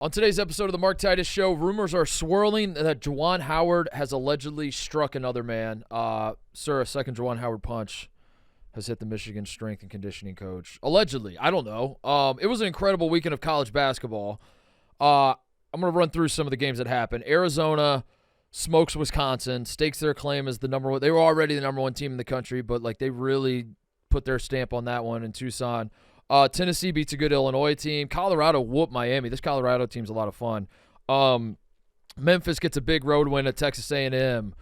On today's episode of the Mark Titus Show, rumors are swirling that Juwan Howard has allegedly struck another man. Sir, a second Juwan Howard punch has hit the Michigan strength and conditioning coach. Allegedly. I don't know. It was an incredible weekend of college basketball. I'm going to run through some of the games that happened. Arizona smokes Wisconsin, stakes their claim as the number one. They were already the number one team in the country, but they really put their stamp on that one in Tucson. Tennessee beats a good Illinois team. Colorado whooped Miami. This Colorado team's a lot of fun. Memphis gets a big road win at Texas A&M.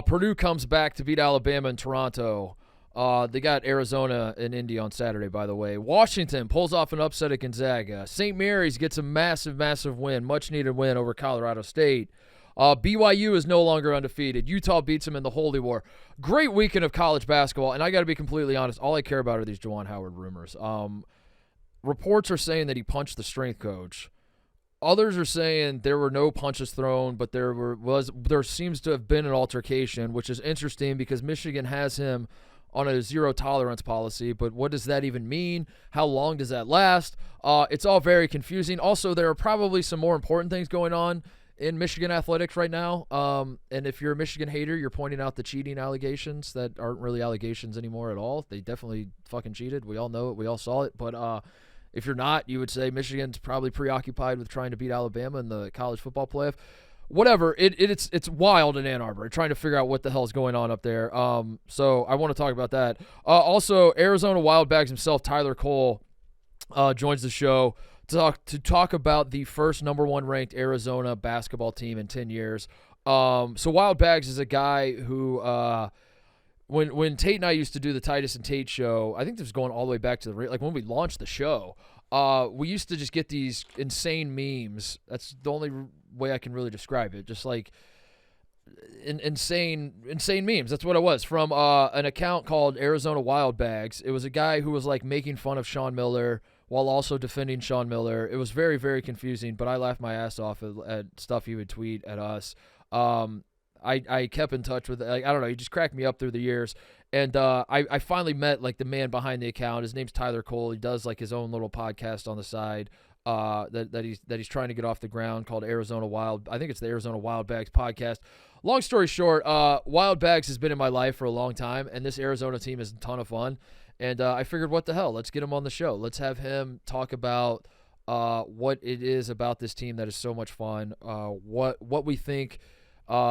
Purdue comes back to beat Alabama and Toronto. They got Arizona and Indy on Saturday, by the way. Washington pulls off an upset at Gonzaga. St. Mary's gets a massive, massive win, much-needed win over Colorado State. BYU is no longer undefeated. Utah beats them in the Holy War. Great weekend of college basketball, and I got to be completely honest, all I care about are these Juwan Howard rumors. Reports are saying that he punched the strength coach. Others are saying there were no punches thrown, but there seems to have been an altercation, which is interesting because Michigan has him on a zero-tolerance policy, but what does that even mean? How long does that last? It's all very confusing. Also, there are probably some more important things going on in Michigan athletics right now. And if you're a Michigan hater, you're pointing out the cheating allegations that aren't really allegations anymore at all. They definitely fucking cheated. We all know it. We all saw it. But if you're not, you would say Michigan's probably preoccupied with trying to beat Alabama in the college football playoff. Whatever. It's wild in Ann Arbor, trying to figure out what the hell is going on up there. So I want to talk about that. Also, Arizona Wildbags himself, Tyler Cole, joins the show to talk about the first number one ranked Arizona basketball team in 10 years. So Wildbags is a guy who, when Tate and I used to do the Titus and Tate show, I think this was going all the way back to when we launched the show, we used to just get these insane memes. That's the only way I can really describe it. Just insane memes. That's what it was from an account called Arizona Wildbags. It was a guy who was making fun of Sean Miller while also defending Sean Miller. It was very, very confusing, but I laughed my ass off at stuff he would tweet at us. I kept in touch with I don't know, he just cracked me up through the years. And I finally met the man behind the account. His name's Tyler Cole. He does his own little podcast on the side that he's trying to get off the ground called Arizona Wild. I think it's the Arizona Wildbags podcast. Long story short, Wildbags has been in my life for a long time, and this Arizona team is a ton of fun. And I figured, what the hell? Let's get him on the show. Let's have him talk about what it is about this team that is so much fun, what we think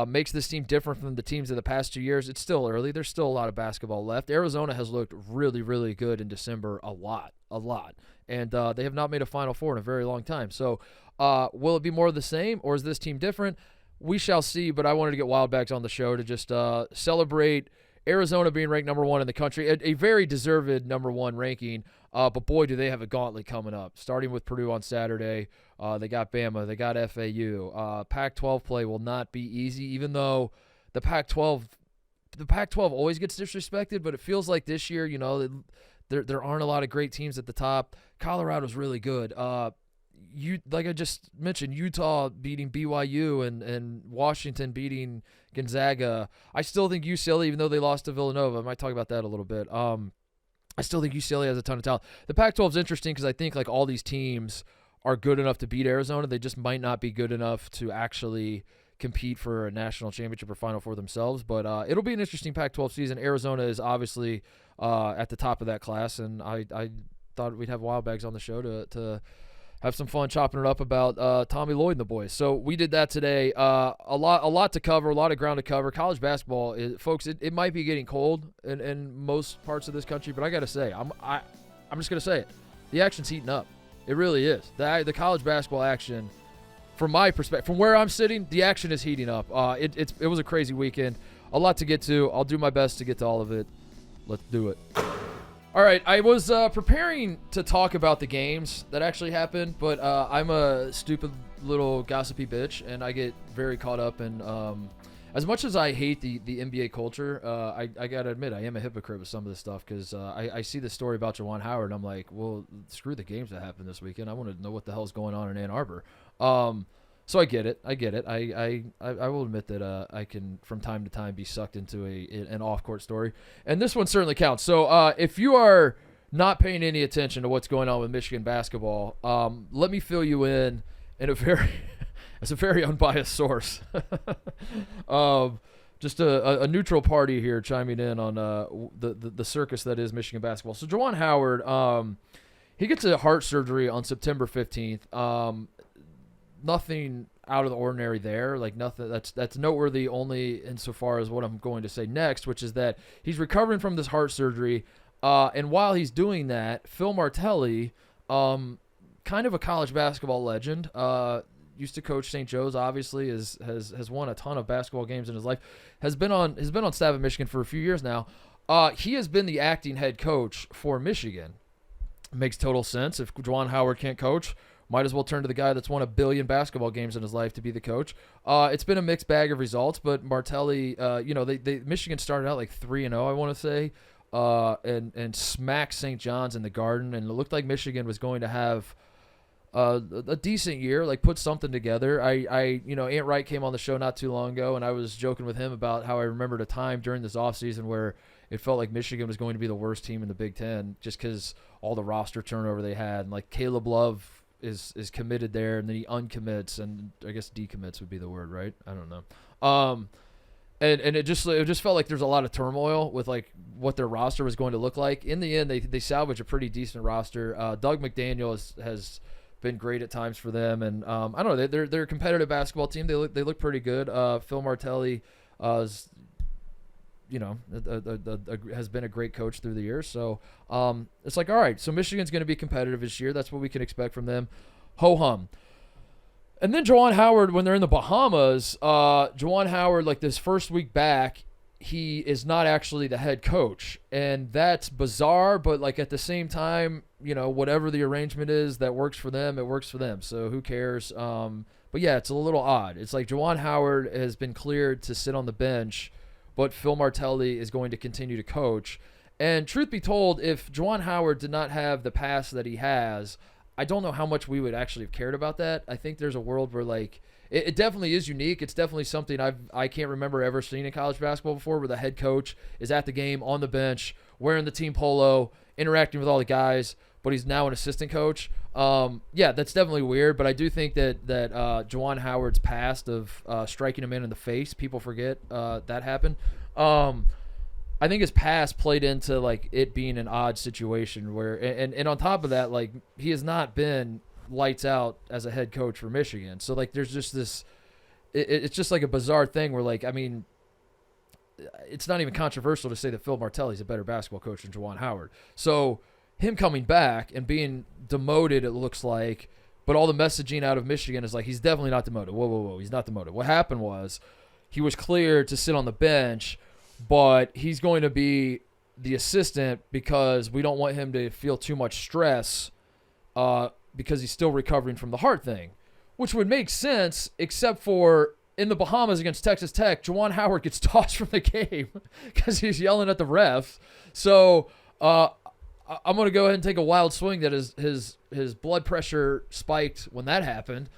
makes this team different from the teams of the past 2 years. It's still early. There's still a lot of basketball left. Arizona has looked really, really good in December, a lot. And they have not made a Final Four in a very long time. So will it be more of the same, or is this team different? We shall see, but I wanted to get Wildbags on the show to just celebrate Arizona being ranked number one in the country, a very deserved number one ranking. But boy, do they have a gauntlet coming up, starting with Purdue on Saturday. They got Bama. They got FAU. Pac-12 play will not be easy, even though the Pac-12 always gets disrespected, but it feels like this year, there aren't a lot of great teams at the top. Colorado's really good. Like I just mentioned, Utah beating BYU and Washington beating Gonzaga. I still think UCLA, even though they lost to Villanova, I might talk about that a little bit. I still think UCLA has a ton of talent. The Pac-12 is interesting because I think all these teams are good enough to beat Arizona. They just might not be good enough to actually compete for a national championship or Final Four themselves. But it'll be an interesting Pac-12 season. Arizona is obviously at the top of that class, and I thought we'd have Wildbags on the show to have some fun chopping it up about Tommy Lloyd and the boys. So we did that today. A lot to cover, a lot of ground to cover. College basketball, folks, it might be getting cold in most parts of this country, but I got to say, I'm just going to say it. The action's heating up. It really is. The college basketball action, from my perspective, from where I'm sitting, the action is heating up. It was a crazy weekend. A lot to get to. I'll do my best to get to all of it. Let's do it. All right, I was preparing to talk about the games that actually happened, but I'm a stupid little gossipy bitch, and I get very caught up in as much as I hate the NBA culture, I got to admit I am a hypocrite with some of this stuff because I see this story about Juwan Howard, and I'm like, well, screw the games that happened this weekend. I want to know what the hell's going on in Ann Arbor. So I get it. I will admit that I can from time to time be sucked into an off-court story, and this one certainly counts. So if you are not paying any attention to what's going on with Michigan basketball, let me fill you in in a very as a very unbiased source. Just a neutral party here chiming in on the circus that is Michigan basketball. So Juwan Howard, he gets a heart surgery on September 15th. Nothing out of the ordinary there. Like nothing that's noteworthy only insofar as what I'm going to say next, which is that he's recovering from this heart surgery. And while he's doing that, Phil Martelli, kind of a college basketball legend, used to coach St. Joe's, obviously, has won a ton of basketball games in his life, has been on staff at Michigan for a few years now. He has been the acting head coach for Michigan. Makes total sense. If Juwan Howard can't coach, might as well turn to the guy that's won 1 billion basketball games in his life to be the coach. It's been a mixed bag of results, but Martelli, Michigan started out like 3-0, I want to say, and smacked St. John's in the Garden, and it looked like Michigan was going to have a decent year, like put something together. Ant Wright came on the show not too long ago, and I was joking with him about how I remembered a time during this offseason where it felt like Michigan was going to be the worst team in the Big Ten just because all the roster turnover they had. And like Caleb Love is committed there, and then he uncommits, and I guess decommits would be the word, right? I don't know. And it just felt like there's a lot of turmoil with like what their roster was going to look like. In the end, they salvaged a pretty decent roster. Doug McDaniel has been great at times for them, and I don't know, they're a competitive basketball team. They look pretty good. Phil Martelli has been a great coach through the years. So it's like, all right, so Michigan's going to be competitive this year. That's what we can expect from them. Ho-hum. And then Juwan Howard, when they're in the Bahamas, Juwan Howard, like this first week back, he is not actually the head coach. And that's bizarre, but like at the same time, whatever the arrangement is that works for them, it works for them. So who cares? But yeah, it's a little odd. It's like Juwan Howard has been cleared to sit on the bench, but Phil Martelli is going to continue to coach. And truth be told, if Juwan Howard did not have the past that he has, I don't know how much we would actually have cared about that. I think there's a world where like it definitely is unique. It's definitely something I can't remember ever seeing in college basketball before, where the head coach is at the game on the bench wearing the team polo, interacting with all the guys, but he's now an assistant coach. Yeah, that's definitely weird, but I do think that Juwan Howard's past of striking a man in the face, people forget that happened. I think his past played into like it being an odd situation where, and on top of that, like he has not been lights out as a head coach for Michigan. So like there's just this, it's just like a bizarre thing where like, I mean, it's not even controversial to say that Phil Martelli's a better basketball coach than Juwan Howard. So him coming back and being demoted, it looks like, but all the messaging out of Michigan is like, he's definitely not demoted. Whoa, he's not demoted. What happened was he was cleared to sit on the bench, but he's going to be the assistant because we don't want him to feel too much stress because he's still recovering from the heart thing, which would make sense except for in the Bahamas against Texas Tech, Juwan Howard gets tossed from the game because he's yelling at the refs. So I'm going to go ahead and take a wild swing that his blood pressure spiked when that happened.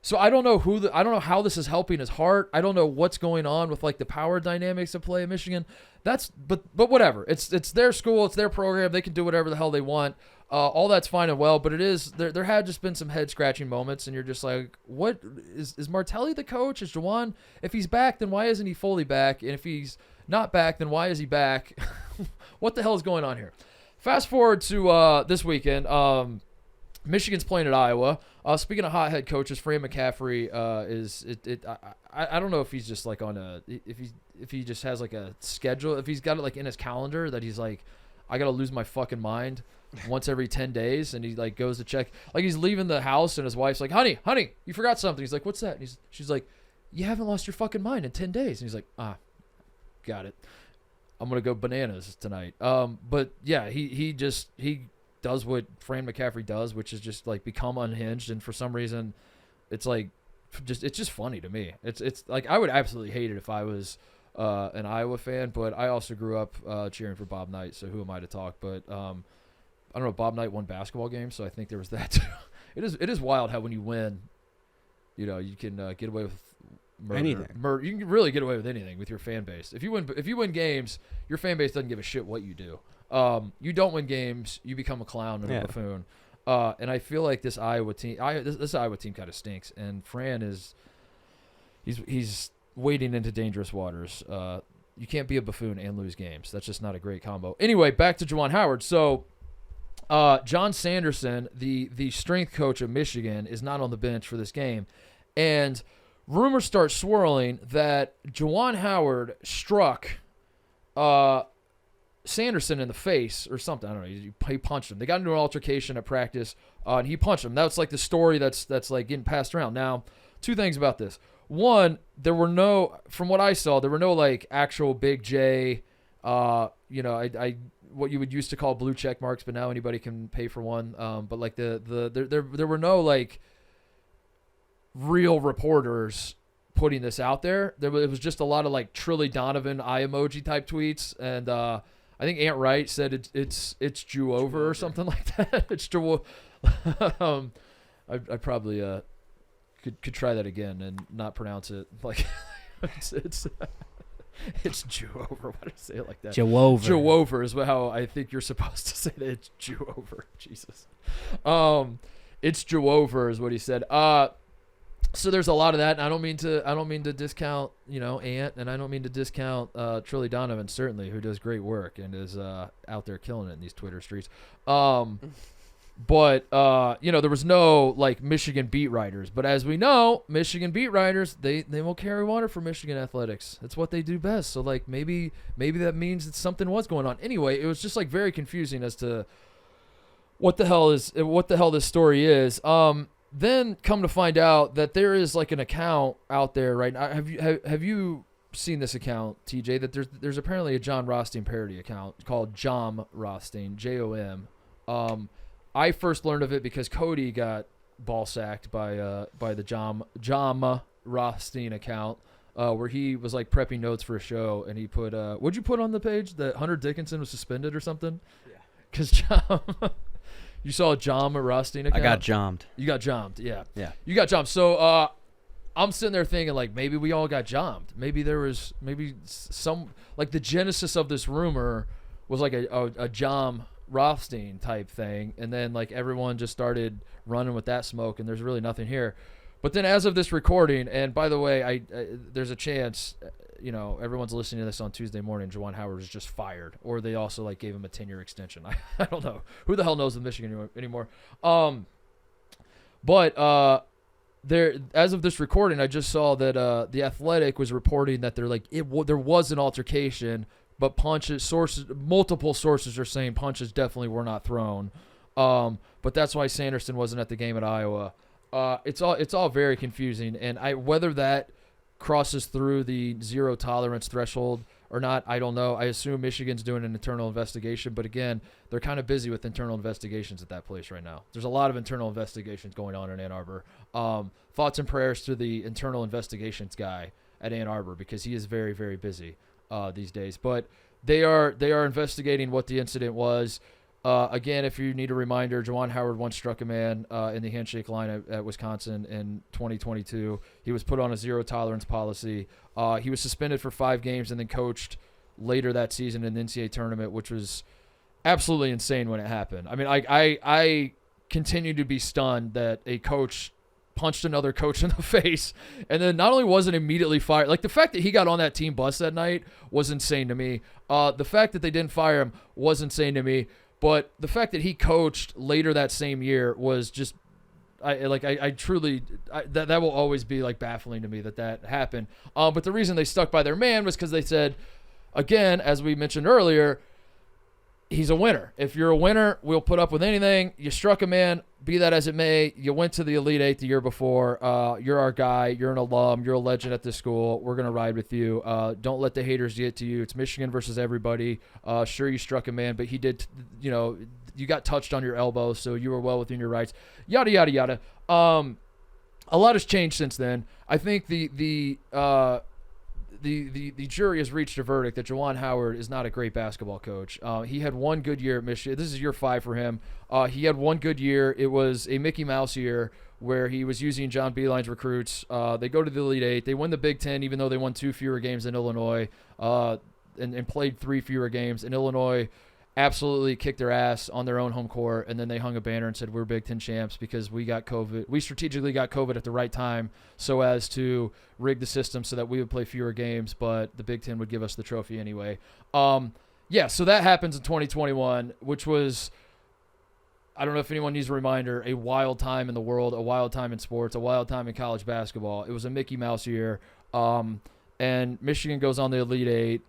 So I don't know I don't know how this is helping his heart. I don't know what's going on with like the power dynamics of play at Michigan. But whatever. It's their school, it's their program. They can do whatever the hell they want. All that's fine and well, but it is there had just been some head scratching moments, and you're just like, what is Martelli the coach? Is Juwan? If he's back, then why isn't he fully back? And if he's not back, then why is he back? What the hell is going on here? Fast forward to this weekend. Michigan's playing at Iowa. Speaking of hot head coaches, Fran McCaffrey I don't know if he's just like on if he just has like a schedule, if he's got it like in his calendar that he's like, I gotta lose my fucking mind once every 10 days, and he like goes to check, like he's leaving the house and his wife's like, honey, you forgot something. He's like, what's that? And she's like, you haven't lost your fucking mind in 10 days. And he's like, got it. I'm gonna go bananas tonight. But yeah, he does what Fran McCaffrey does, which is just like become unhinged, and for some reason it's like it's just funny to me. It's like I would absolutely hate it if I was an Iowa fan, but I also grew up cheering for Bob Knight, so who am I to talk? But I don't know, Bob Knight won basketball games, so I think there was that too. It is wild how when you win, you can get away with murder. Anything. You can really get away with anything with your fan base. If you win games, your fan base doesn't give a shit what you do. You don't win games, you become a clown and a buffoon. And I feel like this Iowa team, this Iowa team kind of stinks. And Fran he's wading into dangerous waters. You can't be a buffoon and lose games. That's just not a great combo. Anyway, back to Juwan Howard. So John Sanderson, the strength coach of Michigan, is not on the bench for this game. And rumors start swirling that Juwan Howard struck Sanderson in the face or something. I don't know. He punched him. They got into an altercation at practice, and he punched him. That's like the story that's like getting passed around. Now, two things about this. One, from what I saw, there were no like actual Big J, what you would used to call blue check marks, but now anybody can pay for one. But like there were no like real reporters putting this out there. It was just a lot of like Trilly Donovan eye emoji type tweets, and I think Aunt Wright said it's Jew over or something like that. It's Jew. I probably could try that again and not pronounce it like it's Jew over. Why did I say it like that? Jew over. Jew over is how I think you're supposed to say that. It's Jew over. Jesus. It's Jew over is what he said. So there's a lot of that, and I don't mean to discount, Ant, and I don't mean to discount Trilly Donovan, certainly, who does great work and is out there killing it in these Twitter streets. But there was no like Michigan beat writers. But as we know, Michigan beat writers, they will carry water for Michigan athletics. That's what they do best. So like maybe that means that something was going on. Anyway, it was just like very confusing as to what the hell this story is. Then come to find out that there is like an account out there right now. Have you seen this account, TJ? That there's apparently a John Rothstein parody account called Jom Rothstein, JOM. I first learned of it because Cody got ball sacked by the Jom Rothstein account, where he was like prepping notes for a show, and he put what'd you put on the page that Hunter Dickinson was suspended or something? Yeah. Because Jom. You saw a Jom Rothstein account? I got jommed. You got jommed, yeah. Yeah. You got jommed. So I'm sitting there thinking, like, maybe we all got jommed. Maybe some, like, the genesis of this rumor was like a Jom Rothstein type thing, and then, like, everyone just started running with that smoke, and there's really nothing here. But then as of this recording, and by the way, I there's a chance, everyone's listening to this on Tuesday morning, Juwan Howard is just fired, or they also like gave him a 10-year extension. I don't know. Who the hell knows in Michigan anymore? But there, as of this recording, I just saw that The Athletic was reporting that there was an altercation, but multiple sources are saying punches definitely were not thrown. But that's why Sanderson wasn't at the game at Iowa. It's all very confusing, and whether that crosses through the zero tolerance threshold or not, I don't know. I assume Michigan's doing an internal investigation, but again, they're kind of busy with internal investigations at that place right now. There's a lot of internal investigations going on in Ann Arbor. Thoughts and prayers to the internal investigations guy at Ann Arbor, because he is very, very busy these days. But they are investigating what the incident was. Again, if you need a reminder, Juwan Howard once struck a man in the handshake line at Wisconsin in 2022. He was put on a zero-tolerance policy. He was suspended for 5 games and then coached later that season in the NCAA tournament, which was absolutely insane when it happened. I mean, I continue to be stunned that a coach punched another coach in the face and then not only wasn't immediately fired, like the fact that he got on that team bus that night was insane to me. The fact that they didn't fire him was insane to me. But the fact that he coached later that same year was just, I truly, that will always be like baffling to me that happened. But the reason they stuck by their man was because they said, again, as we mentioned earlier, he's a winner. If you're a winner, we'll put up with anything. You struck a man, be that as it may. You went to the Elite Eight the year before. You're our guy. You're an alum. You're a legend at this school. We're going to ride with you. Don't let the haters get to you. It's Michigan versus everybody. Sure, you struck a man, but he did, you got touched on your elbow, so you were well within your rights. Yada, yada, yada. A lot has changed since then. I think the jury has reached a verdict that Juwan Howard is not a great basketball coach. He had one good year at Michigan. This is year 5 for him. He had one good year. It was a Mickey Mouse year where he was using John Beilein's recruits. They go to the Elite Eight. They win the Big Ten, even though they won 2 fewer games than Illinois, and played 3 fewer games. And Illinois absolutely kicked their ass on their own home court, and then they hung a banner and said we're Big Ten champs because we got COVID. We strategically got COVID at the right time so as to rig the system so that we would play fewer games, but the Big Ten would give us the trophy anyway. Yeah, so that happens in 2021, which was, I don't know if anyone needs a reminder, a wild time in the world, a wild time in sports, a wild time in college basketball. It was a Mickey Mouse year, and Michigan goes on the Elite Eight.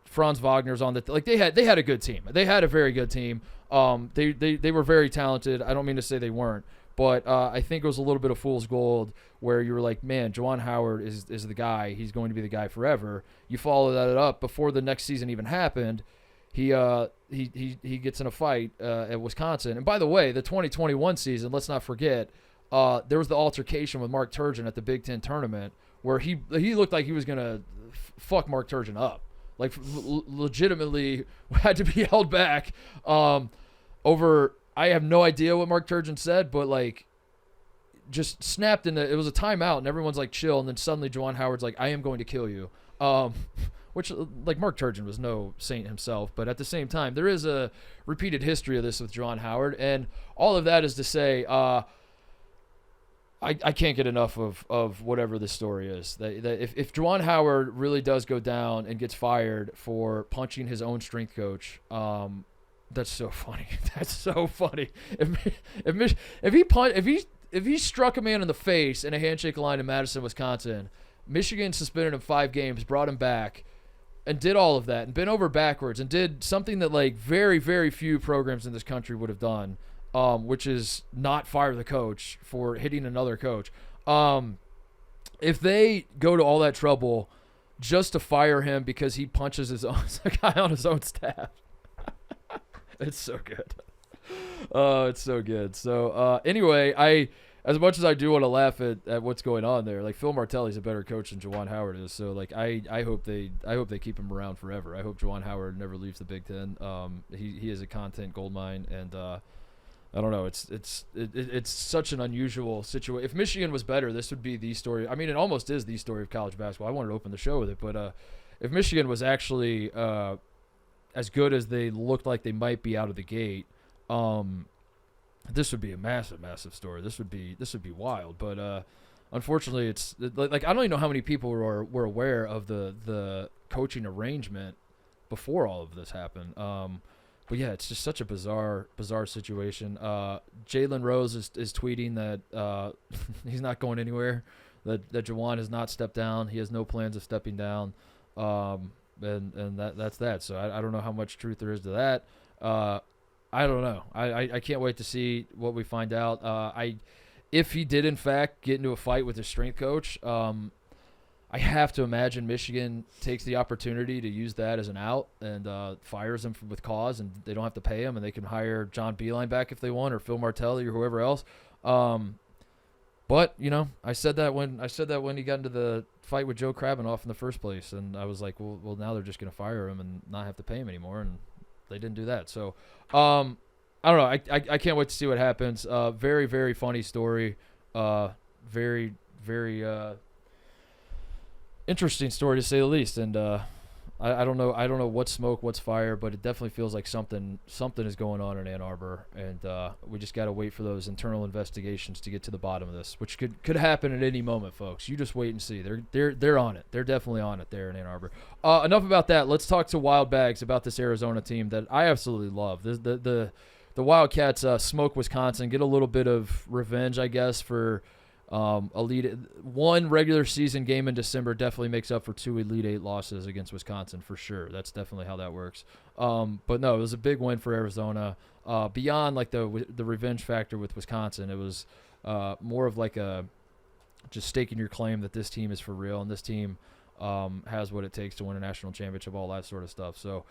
Franz Wagner's on the they had a good team. They had a very good team. They were very talented. I don't mean to say they weren't, but I think it was a little bit of fool's gold where you were like, man, Juwan Howard is the guy. He's going to be the guy forever. You follow that up before the next season even happened. He gets in a fight at Wisconsin. And by the way, the 2021 season, let's not forget, there was the altercation with Mark Turgeon at the Big Ten tournament where he looked like he was gonna fuck Mark Turgeon up. Like, legitimately had to be held back over. I have no idea what Mark Turgeon said, but like, just snapped in it was a timeout, and everyone's like chill, and then suddenly Juwan Howard's like, "I am going to kill you," which like Mark Turgeon was no saint himself, but at the same time, there is a repeated history of this with Juwan Howard, and all of that is to say, I can't get enough of whatever this story is. That if Juwan Howard really does go down and gets fired for punching his own strength coach, that's so funny. That's so funny. If he struck a man in the face in a handshake line in Madison, Wisconsin, Michigan suspended him 5 games, brought him back, and did all of that and bent over backwards and did something that like very, very few programs in this country would have done. Which is not fire the coach for hitting another coach. If they go to all that trouble just to fire him because he punches his own guy on his own staff, it's so good. It's so good. So anyway, as much as I do want to laugh at what's going on there, like Phil Martelli's a better coach than Juwan Howard is. So like I hope they keep him around forever. I hope Juwan Howard never leaves the Big Ten. He is a content goldmine, and I don't know. It's such an unusual situation. If Michigan was better, this would be the story. I mean, it almost is the story of college basketball. I wanted to open the show with it, but if Michigan was actually as good as they looked like they might be out of the gate, this would be a massive, massive story. This would be wild. But unfortunately, it's like I don't even know how many people were aware of the coaching arrangement before all of this happened. But yeah, it's just such a bizarre situation. Jalen Rose is tweeting that he's not going anywhere, that Juwan has not stepped down. He has no plans of stepping down, and that's that. So I don't know how much truth there is to that. I don't know. I can't wait to see what we find out. If he did in fact get into a fight with his strength coach, I have to imagine Michigan takes the opportunity to use that as an out and fires him with cause, and they don't have to pay him, and they can hire John Beilein back if they want, or Phil Martelli or whoever else. But I said that when he got into the fight with Joe Krabbenhoff in the first place, and I was like, well, now they're just going to fire him and not have to pay him anymore, and they didn't do that. So I don't know. I can't wait to see what happens. Very, very funny story. Very, very interesting story to say the least, and I don't know what's smoke, what's fire, but it definitely feels like something is going on in Ann Arbor, and we just got to wait for those internal investigations to get to the bottom of this, which could happen at any moment, folks. You just wait and see. They're on it. They're definitely on it there in Ann Arbor. Enough about that. Let's talk to Wildbags about this Arizona team that I absolutely love. The Wildcats smoke Wisconsin, get a little bit of revenge, I guess, for one regular season game in December definitely makes up for 2 Elite Eight losses against Wisconsin for sure. That's definitely how that works. But no, it was a big win for Arizona. Beyond like the revenge factor with Wisconsin, it was more of like just staking your claim that this team is for real and this team has what it takes to win a national championship, all that sort of stuff. So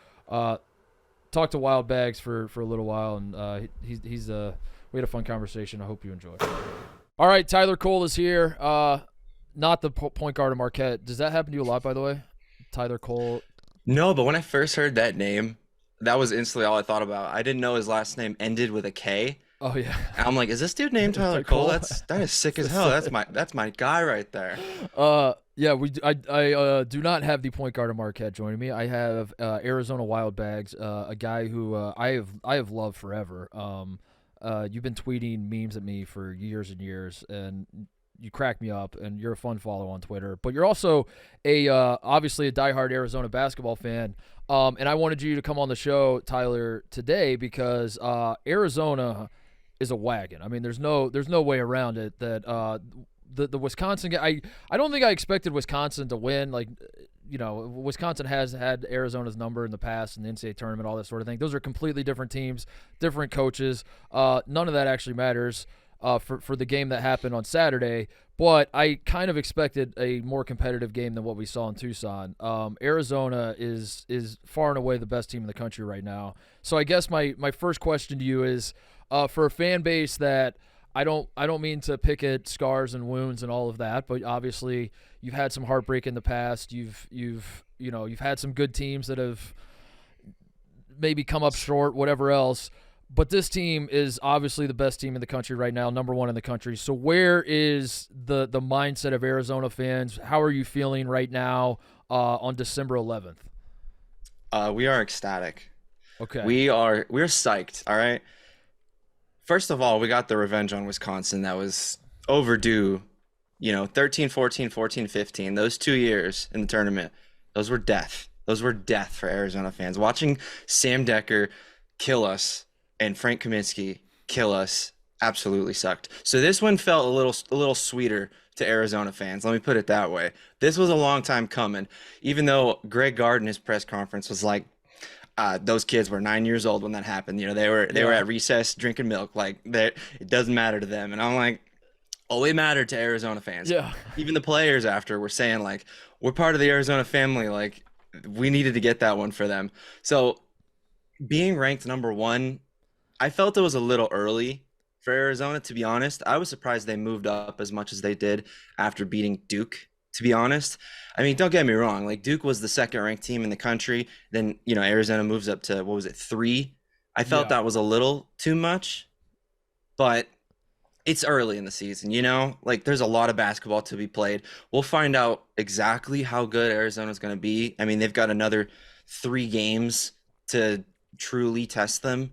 talked to Wildbags for a little while, and we had a fun conversation. I hope you enjoyed. All right, Tyler Cole is here. Not the point guard of Marquette. Does that happen to you a lot, by the way? Tyler Cole? No, but when I first heard that name, that was instantly all I thought about. I didn't know his last name ended with a K. Oh yeah. And I'm like, is this dude named Tyler Cole? That is sick as hell. That's my guy right there. Yeah, I do not have the point guard of Marquette joining me. I have Arizona Wildbags, a guy who I have loved forever. You've been tweeting memes at me for years and years, and you crack me up, and you're a fun follow on Twitter. But you're also obviously a diehard Arizona basketball fan. And I wanted you to come on the show, Tyler, today because Arizona is a wagon. I mean, there's no way around it that the Wisconsin guy. I don't think I expected Wisconsin to win. Like, Wisconsin has had Arizona's number in the past in the NCAA tournament, all that sort of thing. Those are completely different teams, different coaches. None of that actually matters for the game that happened on Saturday. But I kind of expected a more competitive game than what we saw in Tucson. Arizona is far and away the best team in the country right now. So I guess my first question to you is, for a fan base that I don't mean to pick at scars and wounds and all of that, but obviously you've had some heartbreak in the past. You've had some good teams that have maybe come up short, whatever else. But this team is obviously the best team in the country right now, number one in the country. So where is the mindset of Arizona fans? How are you feeling right now on December 11th? We are ecstatic. Okay. We're psyched. All right. First of all, we got the revenge on Wisconsin that was overdue. 13, 14, 14, 15, those 2 years in the tournament, those were death. Those were death for Arizona fans. Watching Sam Decker kill us and Frank Kaminsky kill us absolutely sucked. So this one felt a little sweeter to Arizona fans. Let me put it that way. This was a long time coming, even though Greg Gard in his press conference was like, those kids were 9 years old when that happened. They were at recess drinking milk. Like, it doesn't matter to them. And I'm like, oh, it mattered to Arizona fans. Yeah. Even the players after were saying, like, we're part of the Arizona family. Like, we needed to get that one for them. So being ranked number one, I felt it was a little early for Arizona, to be honest. I was surprised they moved up as much as they did after beating Duke, to be honest. I mean, don't get me wrong. Like, Duke was the second-ranked team in the country. Then, Arizona moves up to, 3? I felt that was a little too much. But it's early in the season, Like, there's a lot of basketball to be played. We'll find out exactly how good Arizona's going to be. I mean, they've got another 3 games to truly test them.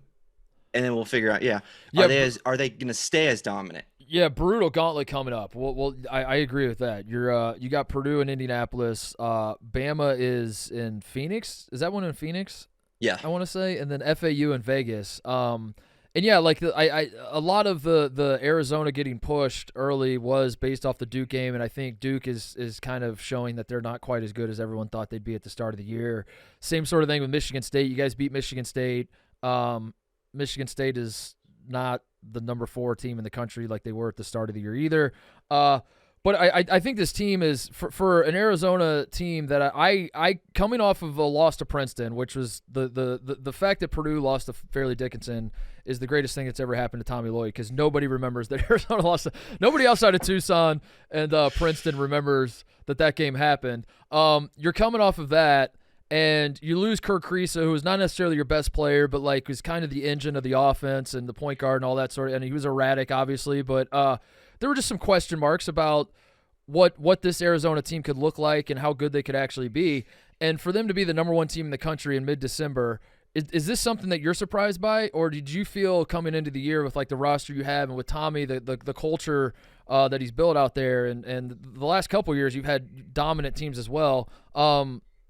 And then we'll figure out, are they going to stay as dominant? Yeah, brutal gauntlet coming up. Well, I agree with that. You got Purdue in Indianapolis. Bama is in Phoenix. Is that one in Phoenix? Yeah, I want to say, and then FAU in Vegas. And yeah, like a lot of the Arizona getting pushed early was based off the Duke game, and I think Duke is kind of showing that they're not quite as good as everyone thought they'd be at the start of the year. Same sort of thing with Michigan State. You guys beat Michigan State. Michigan State is not the number 4 team in the country like they were at the start of the year either. But I think this team is, for an Arizona team that I coming off of a loss to Princeton, which was the fact that Purdue lost to Fairleigh Dickinson is the greatest thing that's ever happened to Tommy Lloyd, because nobody remembers that Arizona lost. Nobody outside of Tucson and Princeton remembers that game happened. You're coming off of that, and you lose Kirk Kriisa, who is not necessarily your best player, but like was kind of the engine of the offense and the point guard and all that sort of. And he was erratic, obviously, but there were just some question marks about what this Arizona team could look like and how good they could actually be. And for them to be the number 1 team in the country in mid-December, is this something that you're surprised by, or did you feel coming into the year with like the roster you have and with Tommy, the culture that he's built out there, and the last couple of years you've had dominant teams as well?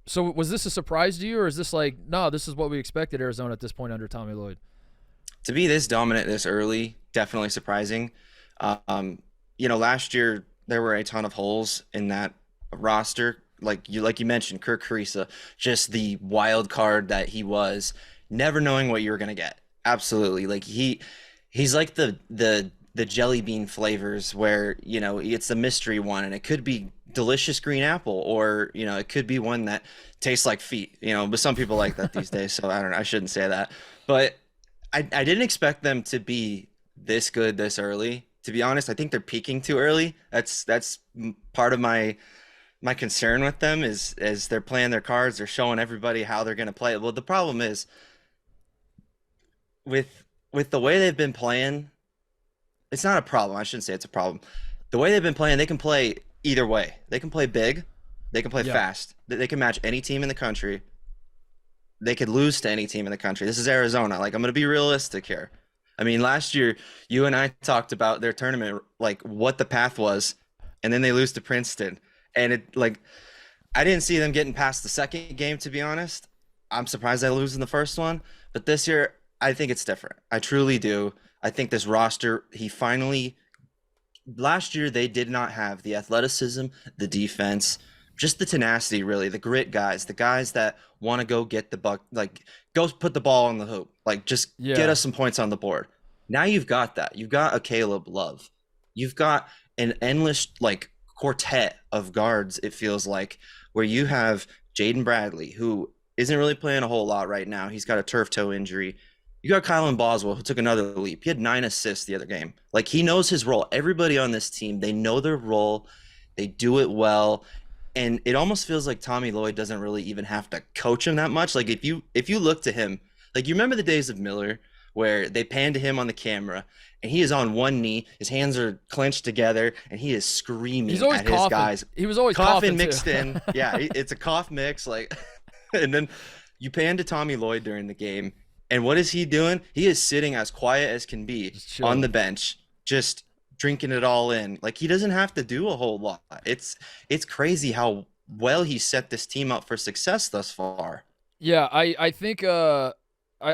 So was this a surprise to you, or is this like, no, this is what we expected Arizona at this point under Tommy Lloyd? To be this dominant this early, definitely surprising. Last year there were a ton of holes in that roster. Like you mentioned, Kirk Kriisa, just the wild card that he was, never knowing what you were going to get. Absolutely. Like he's like the jelly bean flavors where, it's a mystery one, and it could be delicious green apple, or it could be one that tastes like feet, but some people like that these days, so I shouldn't say that. But I didn't expect them to be this good this early, to be honest. I think they're peaking too early. That's part of my concern with them is they're playing their cards, they're showing everybody how they're going to play it. Well, the problem is with the way they've been playing, it's not a problem. I shouldn't say it's a problem. The way they've been playing, they can play either way. They can play big, They can play Yeah. fast. They can match any team in the country. They could lose to any team in the country. This is Arizona. Like, I'm going to be realistic here. I mean, last year, you and I talked about their tournament, like what the path was, and then they lose to Princeton. And I didn't see them getting past the second game, to be honest. I'm surprised they lose in the first one. But this year, I think it's different. I truly do. I think this roster, last year, they did not have the athleticism, the defense, just the tenacity, really, the grit guys, the guys that want to go get the buck, like go put the ball on the hoop, like just get us some points on the board. Now you've got that. You've got a Caleb Love. You've got an endless like quartet of guards, it feels like, where you have Jaden Bradley, who isn't really playing a whole lot right now. He's got a turf toe injury. You got Kylan Boswell, who took another leap. He had 9 assists the other game. Like, he knows his role. Everybody on this team, they know their role. They do it well. And it almost feels like Tommy Lloyd doesn't really even have to coach him that much. Like, if you look to him, like, you remember the days of Miller where they pan to him on the camera and he is on one knee, his hands are clenched together, and he is screaming He's always at coughing. his guys. He was always coughing mixed too. in. Yeah, it's a cough mix. Like, and then you pan to Tommy Lloyd during the game, and what is he doing? He is sitting as quiet as can be on the bench, just drinking it all in. Like, he doesn't have to do a whole lot. It's crazy how well he set this team up for success thus far. Yeah, I think I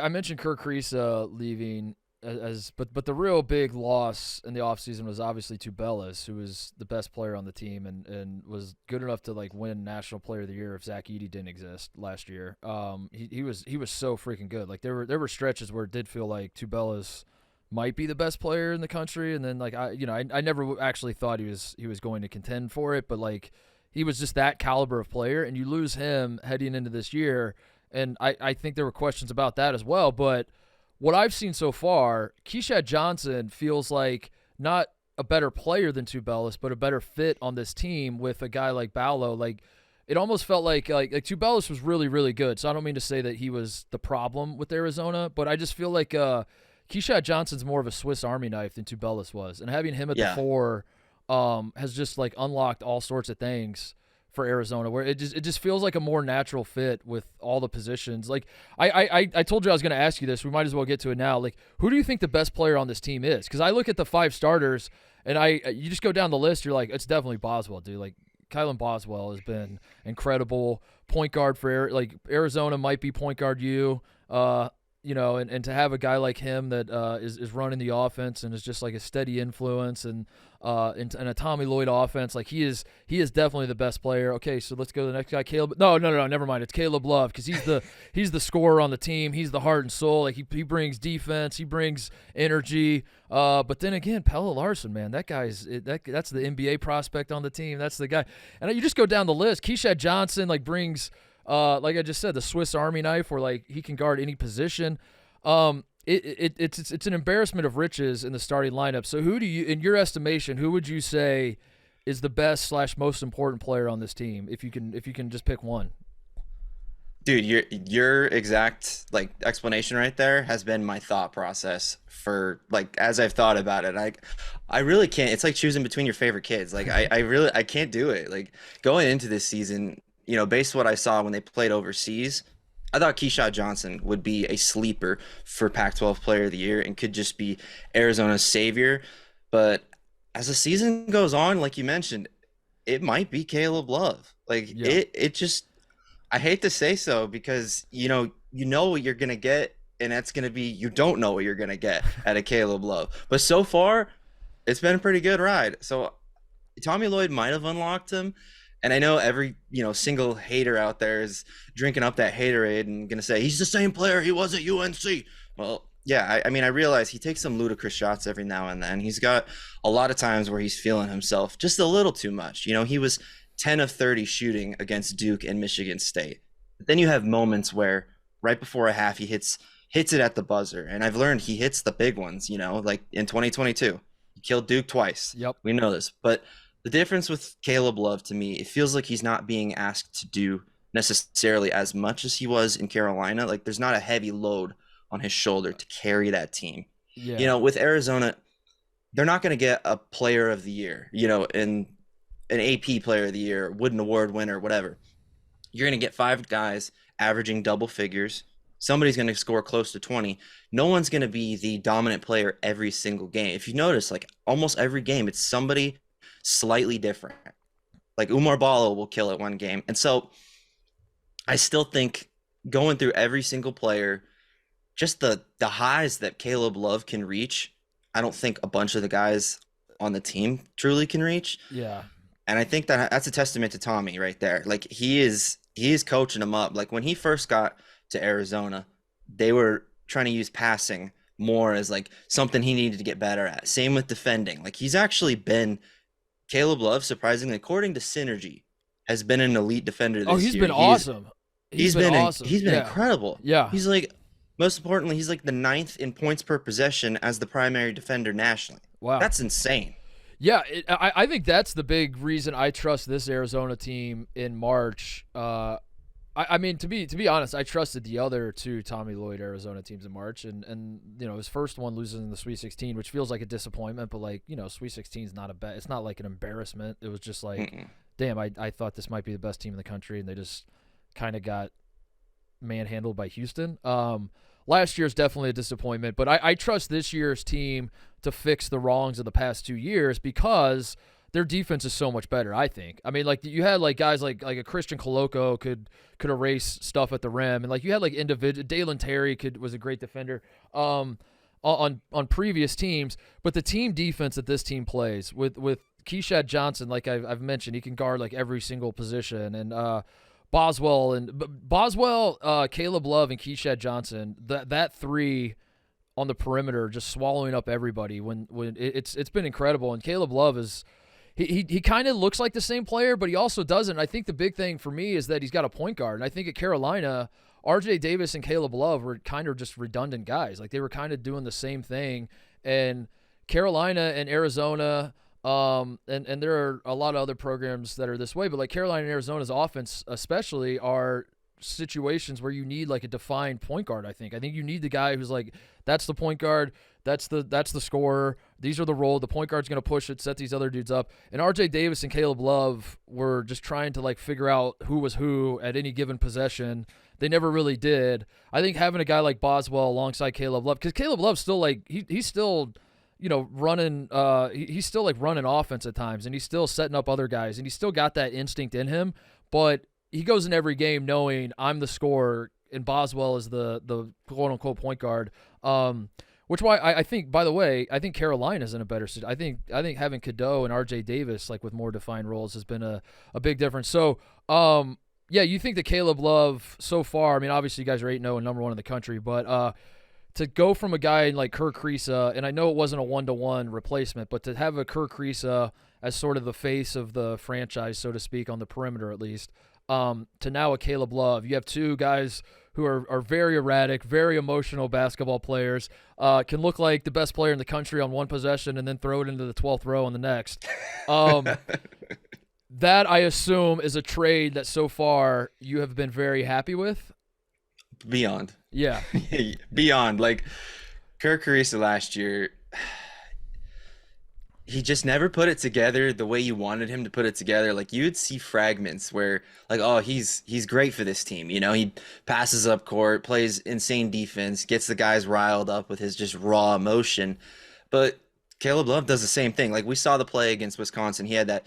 mentioned Kirk Kriisa leaving but the real big loss in the offseason was obviously Tubelis, who was the best player on the team and was good enough to like win National Player of the Year if Zach Edey didn't exist last year. He was so freaking good. Like there were stretches where it did feel like Tubelis might be the best player in the country, and then like I never actually thought he was going to contend for it, but like he was just that caliber of player, and you lose him heading into this year, and I think there were questions about that as well, but what I've seen so far, Keishad Johnson feels like not a better player than Tubelis, but a better fit on this team with a guy like Ballo. Like, it almost felt like Tubelis was really, really good. So I don't mean to say that he was the problem with Arizona, but I just feel like Keishad Johnson's more of a Swiss Army knife than Tubelis was. And having him at the 4 has just like unlocked all sorts of things for Arizona, where it just feels like a more natural fit with all the positions. Like I told you I was going to ask you this. We might as well get to it now. Like, who do you think the best player on this team is? Because I look at the 5 starters, and you just go down the list. You're like, it's definitely Boswell, dude. Like, Kylan Boswell has been incredible. Point guard for Arizona might be point guard and to have a guy like him that is running the offense and is just like a steady influence and a Tommy Lloyd offense, like he is definitely the best player. Okay, so let's go to the next guy, Caleb. No, never mind. It's Caleb Love, because he's the scorer on the team. He's the heart and soul. Like he brings defense, he brings energy. But then again, Pelle Larsson, man, that guy's that's the NBA prospect on the team. That's the guy. And you just go down the list. Keishad Johnson like brings. Like I just said, the Swiss Army knife, where like he can guard any position. It's an embarrassment of riches in the starting lineup. So who do you, in your estimation, who would you say is the best / most important player on this team? If you can just pick one. Dude, your exact like explanation right there has been my thought process for like as I've thought about it. I really can't. It's like choosing between your favorite kids. Like I can't do it. Like going into this season, based on what I saw when they played overseas, I thought Keishad Johnson would be a sleeper for Pac-12 Player of the Year and could just be Arizona's savior. But as the season goes on, like you mentioned, it might be Caleb Love. Like it just, I hate to say so, because you know what you're gonna get, and that's gonna be you don't know what you're gonna get at a Caleb Love. But so far, it's been a pretty good ride. So Tommy Lloyd might have unlocked him. And I know every, single hater out there is drinking up that haterade and going to say, he's the same player he was at UNC. Well, yeah, I mean, I realize he takes some ludicrous shots every now and then. He's got a lot of times where he's feeling himself just a little too much. He was 10 of 30 shooting against Duke and Michigan State. But then you have moments where right before a half, he hits it at the buzzer. And I've learned he hits the big ones, like in 2022. He killed Duke twice. Yep. We know this. But the difference with Caleb Love, to me, it feels like he's not being asked to do necessarily as much as he was in Carolina. Like, there's not a heavy load on his shoulder to carry that team. Yeah. With Arizona, they're not going to get a Player of the Year, and an AP Player of the Year, Wooden Award winner, whatever. You're going to get 5 guys averaging double figures. Somebody's going to score close to 20. No one's going to be the dominant player every single game. If you notice, like almost every game, it's somebody slightly different. Like Umar Ballo will kill it one game. And so I still think going through every single player, just the highs that Caleb Love can reach, I don't think a bunch of the guys on the team truly can reach. Yeah. And I think that's a testament to Tommy right there. Like he is coaching him up. Like when he first got to Arizona, they were trying to use passing more as like something he needed to get better at. Same with defending. Like he's actually been Caleb Love, surprisingly, according to Synergy, has been an elite defender this year. Oh, he's been awesome. He's been awesome. He's been incredible. Yeah. He's like, most importantly, he's like the 9th in points per possession as the primary defender nationally. Wow. That's insane. Yeah, I think that's the big reason I trust this Arizona team in March. I mean, to be honest, I trusted the other 2 Tommy Lloyd Arizona teams in March, and you know his first one losing in the Sweet 16, which feels like a disappointment, but like you know Sweet 16 is not it's not like an embarrassment. It was just like, damn, I thought this might be the best team in the country, and they just kind of got manhandled by Houston. Last year's definitely a disappointment, but I trust this year's team to fix the wrongs of the past 2 years because their defense is so much better, I think. I mean, like you had like guys like a Christian Coloco could erase stuff at the rim, and like you had like individual Dalen Terry was a great defender on previous teams, but the team defense that this team plays with Keishad Johnson, like I've mentioned, he can guard like every single position, and Boswell, Caleb Love, and Keishad Johnson, that 3 on the perimeter just swallowing up everybody. When it's been incredible, and Caleb Love is he kind of looks like the same player, but he also doesn't. I think the big thing for me is that he's got a point guard, and I think at Carolina, RJ Davis and Caleb Love were kind of just redundant guys. Like they were kind of doing the same thing, and Carolina and Arizona. And there are a lot of other programs that are this way, but like Carolina and Arizona's offense especially are situations where you need like a defined point guard. I think you need the guy who's like, that's the point guard, that's the scorer, these are the role, the point guard's going to push it, set these other dudes up. And RJ Davis and Caleb Love were just trying to like figure out who was who at any given possession. They never really did. I think having a guy like Boswell alongside Caleb Love, because Caleb Love's still like he's still running he's still like running offense at times, and he's still setting up other guys, and he's still got that instinct in him, but he goes in every game knowing I'm the scorer and Boswell is the quote unquote point guard. Which why I think, by the way, I think Carolina's in a better situation. I think having Cadeau and RJ Davis like with more defined roles has been a big difference. So yeah, you think that Caleb Love so far, I mean obviously you guys are 8-0 and number 1 in the country, but to go from a guy like Kirk Kriisa, and I know it wasn't a 1-to-1 replacement, but to have a Kirk Kriisa as sort of the face of the franchise, so to speak, on the perimeter at least, to now a Caleb Love. You have 2 guys who are very erratic, very emotional basketball players, can look like the best player in the country on one possession and then throw it into the 12th row on the next. That, I assume, is a trade that so far you have been very happy with? Beyond. Yeah. Beyond. Like, Kirk Kriisa last year, he just never put it together the way you wanted him to put it together. Like, you'd see fragments where, like, oh, he's great for this team. You know, he passes up court, plays insane defense, gets the guys riled up with his just raw emotion. But Caleb Love does the same thing. Like, we saw the play against Wisconsin. He had that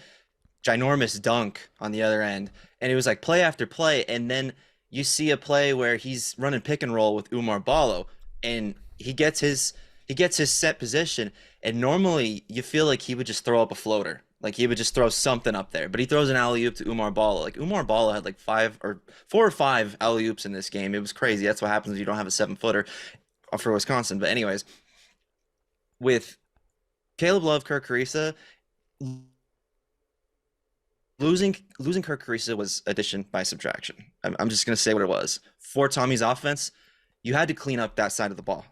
ginormous dunk on the other end, and it was like play after play, and then you see a play where he's running pick and roll with Umar Ballo, and he gets his set position, and normally you feel like he would just throw up a floater, like he would just throw something up there, but he throws an alley-oop to Umar Ballo. Like, Umar Ballo had like 4 or 5 alley-oops in this game. It was crazy. That's what happens when you don't have a 7-footer for Wisconsin. But anyways, with Caleb Love, Kirk Kriisa, losing Kirk Kriisa was addition by subtraction. I'm just going to say what it was. For Tommy's offense, you had to clean up that side of the ball.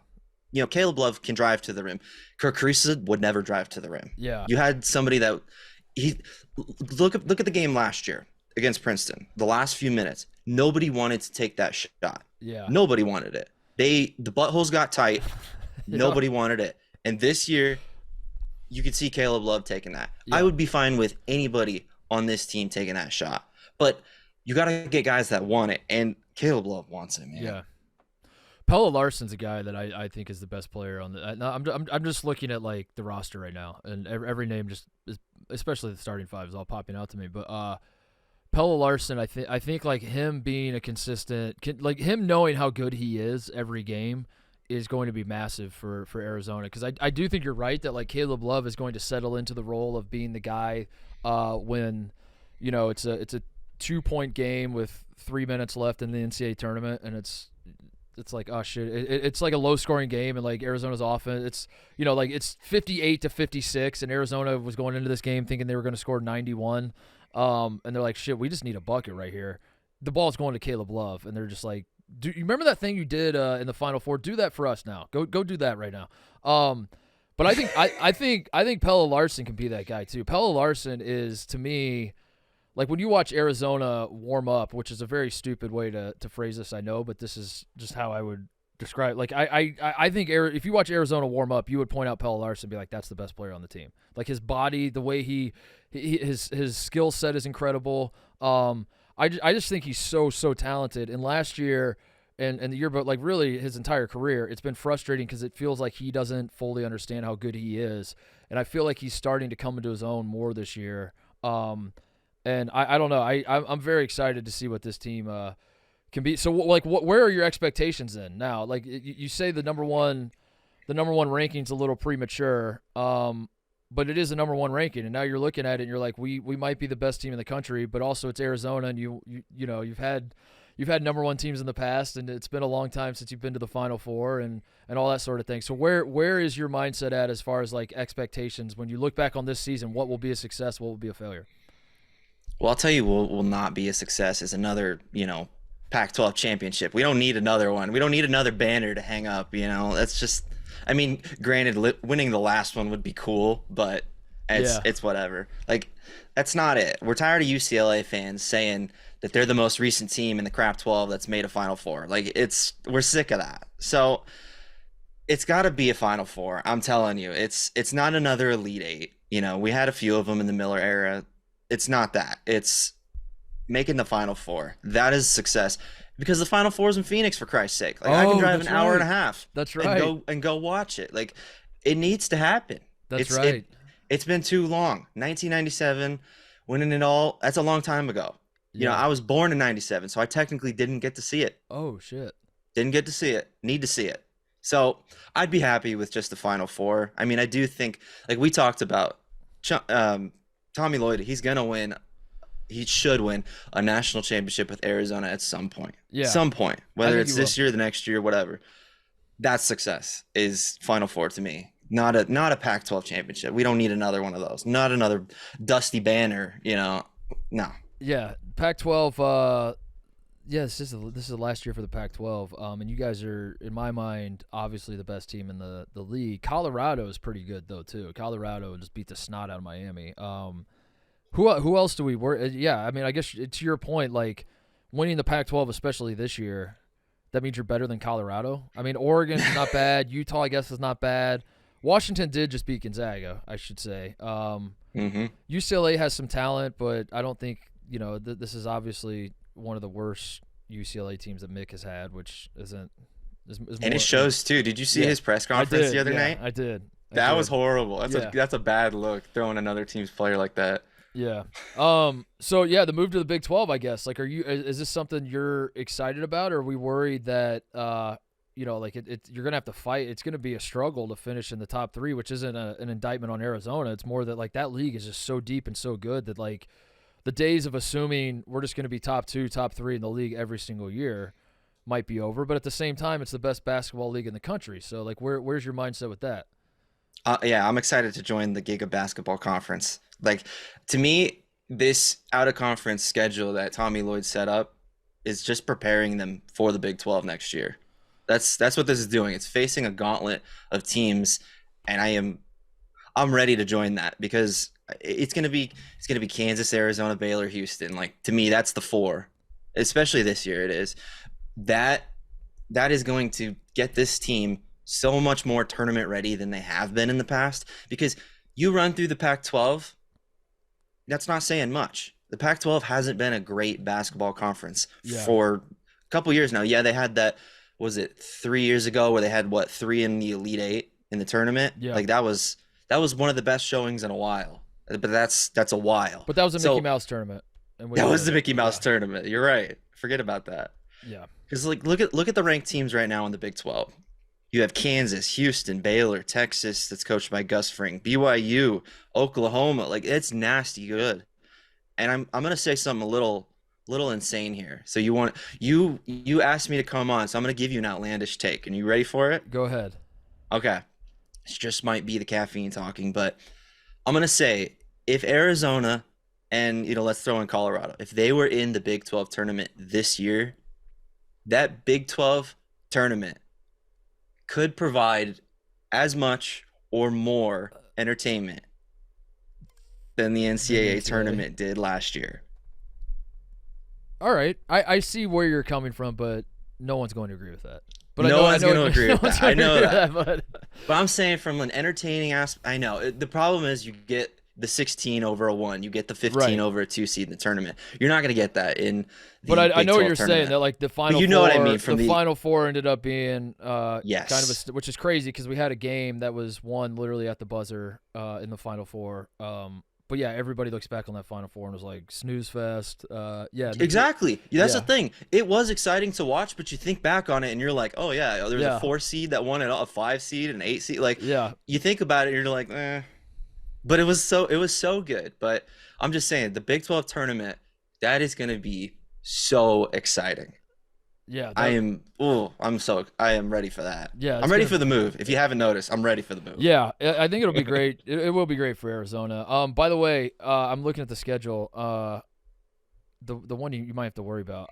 You know, Caleb Love can drive to the rim. Kirk Kriisa would never drive to the rim. Yeah. You had somebody that look at the game last year against Princeton. The last few minutes, nobody wanted to take that shot. Yeah. Nobody wanted it. The buttholes got tight. Yeah. Nobody wanted it. And this year, you could see Caleb Love taking that. Yeah. I would be fine with anybody on this team taking that shot. But you got to get guys that want it, and Caleb Love wants it, man. Yeah. Pelle Larsson's a guy that I think is the best player on the. I'm just looking at like the roster right now, and every name just is, especially the starting five, is all popping out to me. But Pelle Larsson, I think like him being a consistent, like him knowing how good he is every game is going to be massive for Arizona, because I do think you're right that like Caleb Love is going to settle into the role of being the guy when it's a 2-point game with 3 minutes left in the NCAA tournament, and it's like, oh shit, it's like a low scoring game, and like Arizona's offense, it's like it's 58-56, and Arizona was going into this game thinking they were going to score 91, and they're like, shit, we just need a bucket right here. The ball's going to Caleb Love, and they're just like, do you remember that thing you did in the Final Four? Do that for us now. Go do that right now. But I think I think Pelle Larsson can be that guy too. Pelle Larsson is, to me, like when you watch Arizona warm up, which is a very stupid way to phrase this, I know, but this is just how I would describe. Like I think if you watch Arizona warm up, you would point out Pelle Larsson and be like, that's the best player on the team. Like his body, the way his skill set is incredible. I just think he's so talented. And last year and the year, but like really his entire career, it's been frustrating because it feels like he doesn't fully understand how good he is. And I feel like he's starting to come into his own more this year. And I don't know. I'm very excited to see what this team can be. So like, where are your expectations then now? Like you say the number one ranking's a little premature. But it is a number one ranking, and now you're looking at it and you're like, we might be the best team in the country, but also it's Arizona, and you've had number one teams in the past, and it's been a long time since you've been to the Final Four and all that sort of thing. So where is your mindset at as far as like expectations when you look back on this season? What will be a success? What will be a failure? Well, I'll tell you what will not be a success is another, Pac-12 championship. We don't need another one. We don't need another banner to hang up, That's just, I mean, granted, winning the last one would be cool, but it's whatever. Like, that's not it. We're tired of UCLA fans saying that they're the most recent team in the Crap-12 that's made a Final Four. Like, we're sick of that. So it's got to be a Final Four. I'm telling you, it's not another Elite Eight. We had a few of them in the Miller era. It's not that. It's making the Final Four. That is success. Because the Final Four is in Phoenix, for Christ's sake. Like, I can drive an hour and a half. That's right. And go watch it. Like, it needs to happen. That's right. It's been too long. 1997, winning it all. That's a long time ago. Yeah. I was born in 97, so I technically didn't get to see it. Oh, shit. Didn't get to see it. Need to see it. So I'd be happy with just the Final Four. I mean, I do think, like we talked about, Tommy Lloyd, he's going to win. He should win a national championship with Arizona at some point. Yeah. Some point. Whether it's this year, the next year, whatever. That's success, is Final Four to me. Not a Pac-12 championship. We don't need another one of those. Not another dusty banner, No. Yeah. Pac-12, this is the last year for the Pac-12. And you guys are, in my mind, obviously the best team in the league. Colorado is pretty good, though, too. Colorado just beat the snot out of Miami. Who else do we worry? Yeah, I mean, I guess to your point, like winning the Pac-12, especially this year, that means you're better than Colorado. I mean, Oregon's not bad. Utah, I guess, is not bad. Washington did just beat Gonzaga, I should say. UCLA has some talent, but I don't think this is obviously one of the worst UCLA teams that Mick has had, which isn't. And it shows too. Did you see his press conference the other night? I did. That was horrible. That's a bad look, throwing another team's player like that. Yeah. So yeah, the move to the Big 12, I guess. Like, is this something you're excited about, or are we worried that you're gonna have to fight? It's gonna be a struggle to finish in the top three, which isn't an indictment on Arizona. It's more that like that league is just so deep and so good that like the days of assuming we're just gonna be top two, top three in the league every single year might be over. But at the same time, it's the best basketball league in the country. So like, where's your mindset with that? Yeah, I'm excited to join the Giga Basketball Conference. Like, to me, this out-of-conference schedule that Tommy Lloyd set up is just preparing them for the Big 12 next year. That's what this is doing. It's facing a gauntlet of teams, and I'm ready to join that because it's gonna be Kansas, Arizona, Baylor, Houston. Like, to me, that's the four, especially this year. It is that is going to get this team so much more tournament ready than they have been in the past, because you run through the Pac-12, that's not saying much. The Pac-12 hasn't been a great basketball conference Yeah. for a couple years now. Yeah, they had that, was it 3 years ago where they had what, three in the Elite Eight in the tournament? Yeah. Like that was one of the best showings in a while. But that's a while. But that was a Mickey So Mouse tournament. And that was the Mickey Mouse tournament. You're right. Forget about that. Yeah. Because like look at the ranked teams right now in the Big 12. You have Kansas, Houston, Baylor, Texas, that's coached by Gus Fring, BYU, Oklahoma. Like it's nasty good. And I'm gonna say something a little insane here. So you asked me to come on, so I'm gonna give you an outlandish take. And you ready for it? Go ahead. Okay. This just might be the caffeine talking, but I'm gonna say if Arizona and let's throw in Colorado, if they were in the Big 12 tournament this year, that Big 12 tournament could provide as much or more entertainment than the NCAA tournament did last year. All right. I see where you're coming from, but no one's going to agree with that. But No one's going to agree with that. I know that. But I'm saying from an entertaining aspect, I know. The problem is you get the 16 over a 1. You get the 15 Right. over a 2 seed in the tournament. You're not going to get that in the But I Big know what 12 you're saying, tournament. that like the final But you know four, what I mean from the the- final four ended up being Yes. kind of which is crazy because we had a game that was won literally at the buzzer in the final four. But yeah, everybody looks back on that final four and was like snooze fest. Yeah, Exactly. That's Yeah. the thing. It was exciting to watch, but you think back on it and you're like, oh yeah, there's Yeah. a 4 seed that won it, a 5 seed, an 8 seed. Like Yeah. you think about it, and you're like, eh. But it was so good. But I'm just saying, the Big 12 tournament, that is going to be so exciting. Yeah. I am ready for that. Yeah, I'm ready for the move. If you haven't noticed, I'm ready for the move. Yeah, I think it'll be great. It will be great for Arizona. By the way, I'm looking at the schedule. The one you might have to worry about.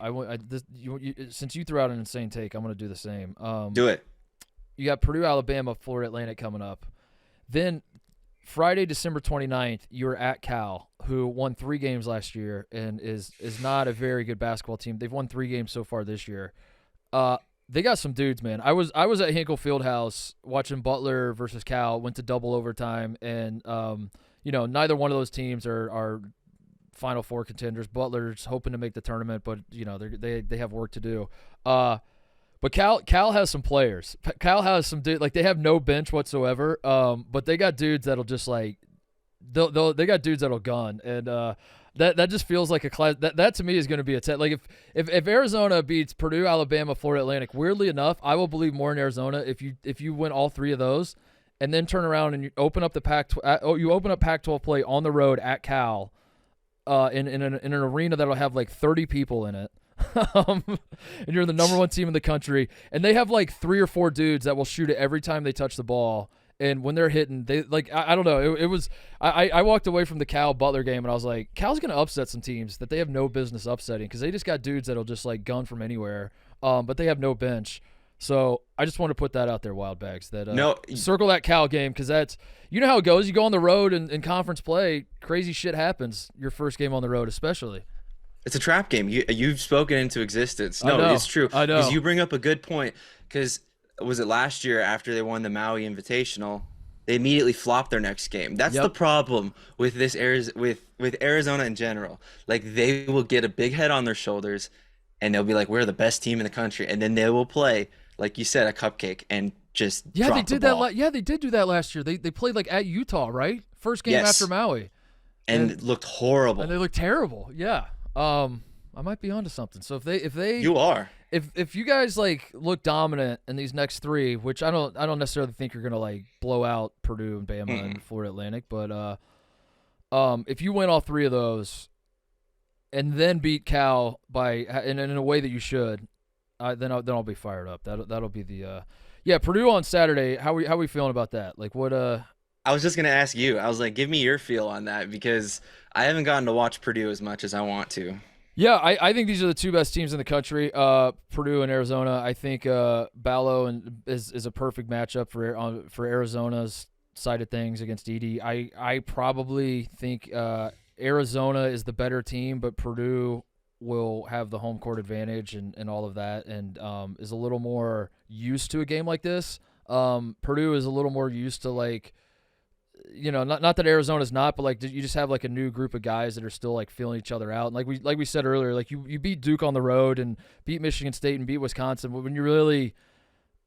Since you threw out an insane take, I'm going to do the same. Do it. You got Purdue, Alabama, Florida Atlantic coming up. Then Friday, December 29th, you're at Cal, who won 3 games last year and is not a very good basketball team. They've won 3 games so far this year. They got some dudes, man. I was at Hinkle Fieldhouse watching Butler versus Cal, went to double overtime, and neither one of those teams are Final Four contenders. Butler's hoping to make the tournament, but they have work to do. But Cal has some players. Cal has some dude, like they have no bench whatsoever. But they got dudes that'll just like they got dudes that'll gun, and that just feels like a class. That to me is going to be a test. Like if Arizona beats Purdue, Alabama, Florida Atlantic, weirdly enough, I will believe more in Arizona if you win all 3 of those, and then turn around and you open up the Pac-12 play on the road at Cal, in an arena that'll have like 30 people in it. And you're the number 1 team in the country, and they have like 3 or 4 dudes that will shoot it every time they touch the ball. And when they're hitting, they like I don't know. It was I walked away from the Cal Butler game and I was like, Cal's gonna upset some teams that they have no business upsetting because they just got dudes that'll just like gun from anywhere. But they have no bench. So I just want to put that out there, Wildbags. That circle that Cal game because that's how it goes. You go on the road and conference play, crazy shit happens. Your first game on the road, especially. It's a trap game. You've spoken into existence. No, I know. it's true. I know. Because you bring up a good point. Because was it last year after they won the Maui Invitational, they immediately flopped their next game. That's the problem with this with Arizona in general. Like they will get a big head on their shoulders, and they'll be like, "We're the best team in the country," and then they will play, like you said, a cupcake and just drop they did the ball. that. They did do that last year. They played like at Utah, right? First game Yes. after Maui, and it looked horrible. and they looked terrible. Yeah. I might be onto something. So if they You are. if you guys like look dominant in these next 3, which I don't necessarily think you're gonna like blow out Purdue and Bama and Florida Atlantic, but if you win all 3 of those and then beat Cal in a way that you should, then I'll be fired up. That'll be the Purdue on Saturday. How we feeling about that? Like what I was just gonna ask you. I was like, give me your feel on that because I haven't gotten to watch Purdue as much as I want to. Yeah, I think these are the 2 best teams in the country, Purdue and Arizona. I think Ballo is a perfect matchup for Arizona's side of things against Edey. I probably think Arizona is the better team, but Purdue will have the home court advantage and all of that, and is a little more used to a game like this. Purdue is a little more used to like not that Arizona's not, but like you just have like a new group of guys that are still like feeling each other out. And like we said earlier, like you beat Duke on the road and beat Michigan State and beat Wisconsin. But when you really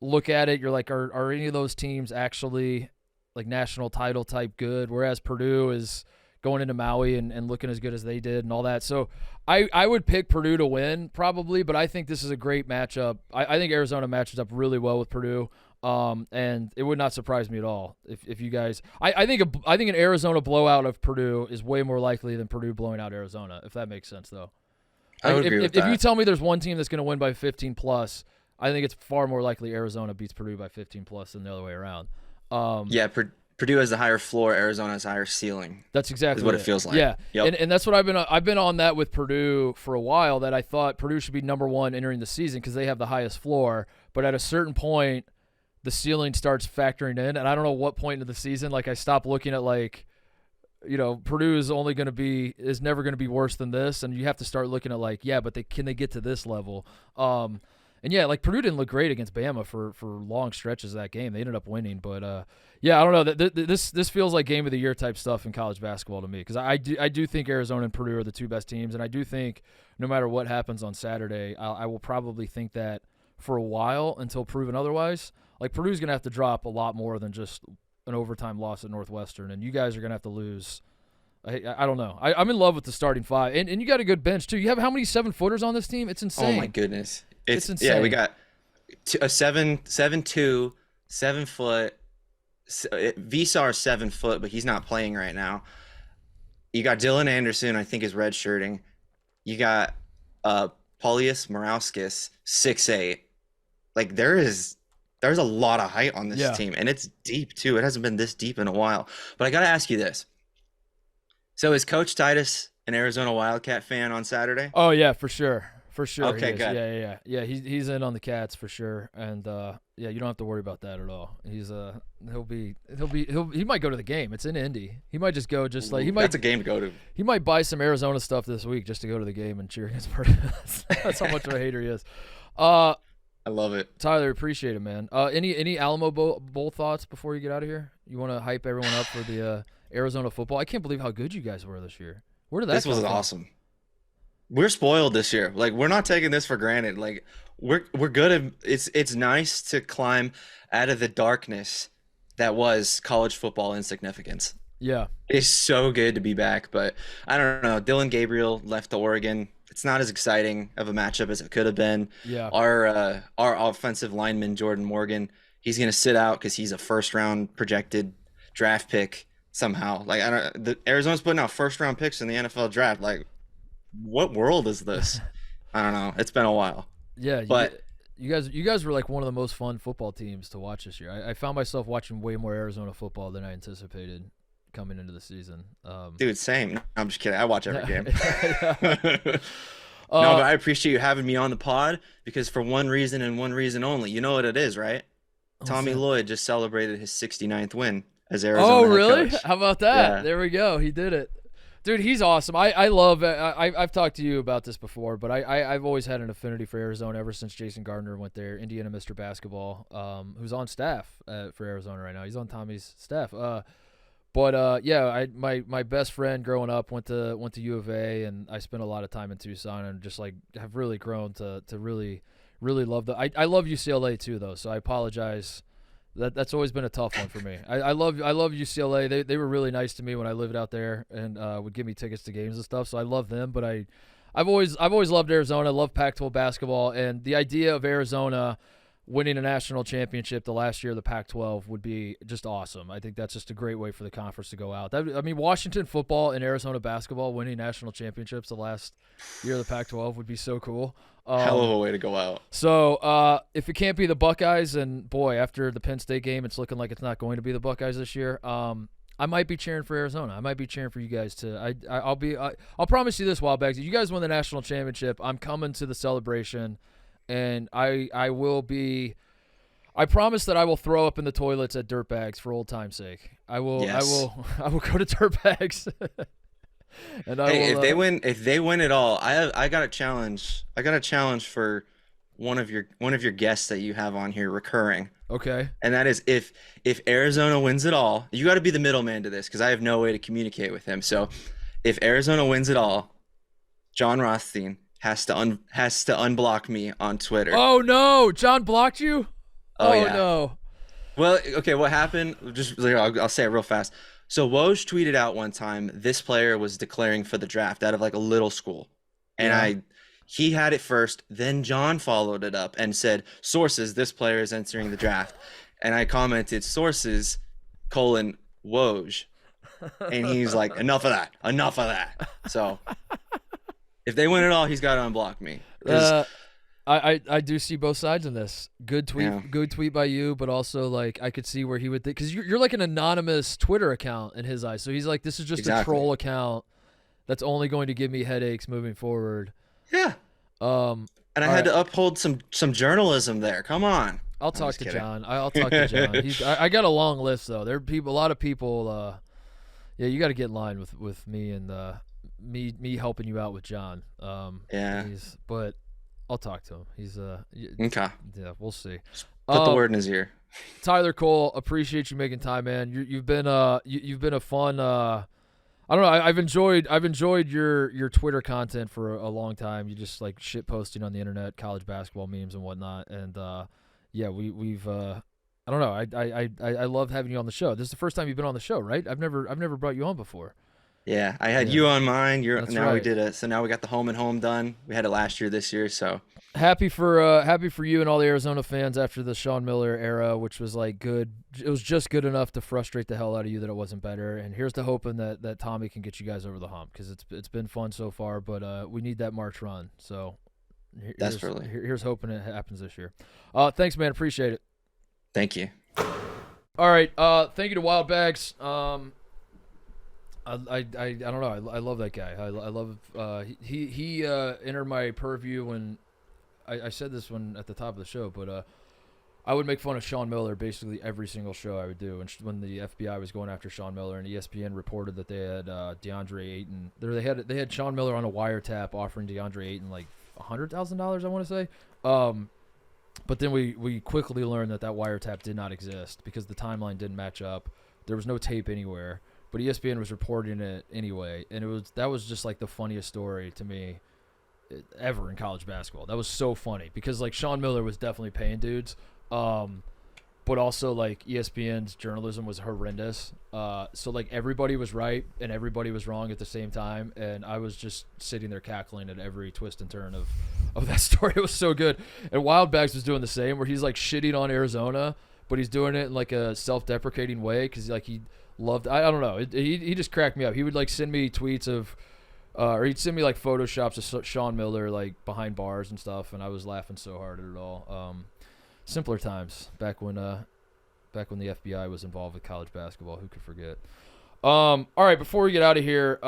look at it, you're like, are any of those teams actually like national title type good? Whereas Purdue is going into Maui and looking as good as they did and all that. So I would pick Purdue to win probably, but I think this is a great matchup. I think Arizona matches up really well with Purdue. And it would not surprise me at all if you guys. I think an Arizona blowout of Purdue is way more likely than Purdue blowing out Arizona. If that makes sense, though. I would agree with that. If you tell me there's one team that's going to win by 15 plus, I think it's far more likely Arizona beats Purdue by 15 plus than the other way around. Purdue has the higher floor, Arizona has a higher ceiling. That's exactly what it feels like. Yeah, yep. and that's what I've been on that with Purdue for a while. That I thought Purdue should be number one entering the season because they have the highest floor, but at a certain point, the ceiling starts factoring in, and I don't know what point in the season. Like I stopped looking at like, Purdue is never going to be worse than this, and you have to start looking at like, yeah, but can they get to this level? And yeah, like Purdue didn't look great against Bama for long stretches of that game. They ended up winning, but yeah, I don't know. This feels like game of the year type stuff in college basketball to me because I do think Arizona and Purdue are the two best teams, and I do think no matter what happens on Saturday, I will probably think that for a while until proven otherwise. Like Purdue's gonna have to drop a lot more than just an overtime loss at Northwestern, and you guys are gonna have to lose. I don't know. I'm in love with the starting five, and you got a good bench too. You have how many 7-footers on this team? It's insane. Oh my goodness. It's insane. Yeah, we got a 7'2", 7 foot. Visar 7 foot, but he's not playing right now. You got Dylan Anderson, I think is redshirting. You got Paulius Morauskas, 6'8". Like there's a lot of height on this team, and it's deep too. It hasn't been this deep in a while. But I got to ask you this. So is Coach Titus an Arizona Wildcat fan on Saturday? Oh yeah, for sure. For sure. Okay, good. Yeah. He's in on the Cats for sure, and yeah, you don't have to worry about that at all. He might go to the game. It's in Indy. He might just go. That's a game to go to. He might buy some Arizona stuff this week just to go to the game and cheer against Purdue. That's how much of a hater he is. I love it, Tyler. Appreciate it, man. Any Alamo Bowl thoughts before you get out of here? You want to hype everyone up for the Arizona football? I can't believe how good you guys were this year. Where did that? This was awesome. We're spoiled this year. Like we're not taking this for granted. Like we're good. It's nice to climb out of the darkness that was college football insignificance. Yeah, it's so good to be back. But I don't know. Dylan Gabriel left to Oregon. It's not as exciting of a matchup as it could have been. Yeah. Our offensive lineman Jordan Morgan, he's gonna sit out because he's a first-round projected draft pick somehow. Like Arizona's putting out first-round picks in the NFL draft. Like, what world is this? I don't know. It's been a while. Yeah, but you guys were like one of the most fun football teams to watch this year. I found myself watching way more Arizona football than I anticipated coming into the season. Dude, same. No, I'm just kidding. I watch every game. No, but I appreciate you having me on the pod because for one reason and one reason only. You know what it is, right? Tommy Lloyd just celebrated his 69th win as Arizona. Oh, really? Head coach. How about that? Yeah. There we go. He did it. Dude, he's awesome. I love it. I've talked to you about this before, but I've always had an affinity for Arizona ever since Jason Gardner went there, Indiana Mr. Basketball, who's on staff for Arizona right now. He's on Tommy's staff. But my best friend growing up went to U of A, and I spent a lot of time in Tucson, and just like have really grown to really love I love UCLA too though, so I apologize. That's always been a tough one for me. I love UCLA. They were really nice to me when I lived out there and would give me tickets to games and stuff. So I love them. But I've always loved Arizona. Love Pac-12 basketball, and the idea of Arizona winning a national championship the last year of the Pac-12 would be just awesome. I think that's just a great way for the conference to go out. Washington football and Arizona basketball winning national championships the last year of the Pac-12 would be so cool. Hell of a way to go out. So if it can't be the Buckeyes, and boy, after the Penn State game, it's looking like it's not going to be the Buckeyes this year. I might be cheering for Arizona. I might be cheering for you guys too. I'll promise you this, Wildbags. If you guys win the national championship, I'm coming to the celebration. And I will be. I promise that I will throw up in the toilets at Dirtbags for old time's sake. I will. Yes. I will go to Dirtbags. And if they win it all, I got a challenge. I got a challenge for one of your guests that you have on here recurring. Okay. And that is if Arizona wins it all, you got to be the middleman to this because I have no way to communicate with him. So if Arizona wins it all, John Rothstein has to unblock me on Twitter. Oh no, John blocked you? Oh yeah. No. Well, okay, what happened? Just I'll say it real fast. So Woj tweeted out one time this player was declaring for the draft out of like a little school. And he had it first, then John followed it up and said, "Sources, this player is entering the draft." And I commented, "Sources, Woj." And he's like, enough of that. So if they win it all, he's got to unblock me. I do see both sides in this. Good tweet by you, but also like I could see where he would think, because you're like an anonymous Twitter account in his eyes. So he's like, this is just a troll account that's only going to give me headaches moving forward. Yeah. And I had to uphold some journalism there. Come on. I'll talk to John. I'll talk to John. I got a long list though. There are a lot of people. Yeah, you got to get in line with me and me helping you out with John. But I'll talk to him. He's okay. Yeah, we'll see. Put the word in his ear. Tyler Cole, appreciate you making time, man. You've been a fun. I don't know. I've enjoyed your Twitter content for a long time. You just like shit posting on the internet, college basketball memes and whatnot. And we've I don't know. I love having you on the show. This is the first time you've been on the show, right? I've never brought you on before. Yeah, I had you on mine. That's now right. we did it. So now we got the home and home done. We had it last year, this year. So happy for you and all the Arizona fans after the Sean Miller era, which was like good. It was just good enough to frustrate the hell out of you that it wasn't better. And here's to hoping that Tommy can get you guys over the hump, because it's been fun so far. But we need that March run. So here's hoping it happens this year. Thanks, man. Appreciate it. Thank you. All right. Thank you to Wildbags. I don't know. I love that guy. I love he entered my purview when I said this one at the top of the show, but I would make fun of Sean Miller basically every single show I would do. And when the FBI was going after Sean Miller, and ESPN reported that they had DeAndre Ayton, they had Sean Miller on a wiretap offering DeAndre Ayton like $100,000, I want to say. But then we quickly learned that wiretap did not exist because the timeline didn't match up. There was no tape anywhere. But ESPN was reporting it anyway, and that was just like the funniest story to me ever in college basketball. That was so funny because like Sean Miller was definitely paying dudes, but also like ESPN's journalism was horrendous. So like everybody was right and everybody was wrong at the same time, and I was just sitting there cackling at every twist and turn of that story. It was so good. And Wildbags was doing the same, where he's like shitting on Arizona, but he's doing it in like a self-deprecating way because he loved. I don't know. He just cracked me up. He would like send me tweets of, or he'd send me like photoshops of Sean Miller like behind bars and stuff, and I was laughing so hard at it all. Simpler times back when the FBI was involved with college basketball. Who could forget? All right, before we get out of here,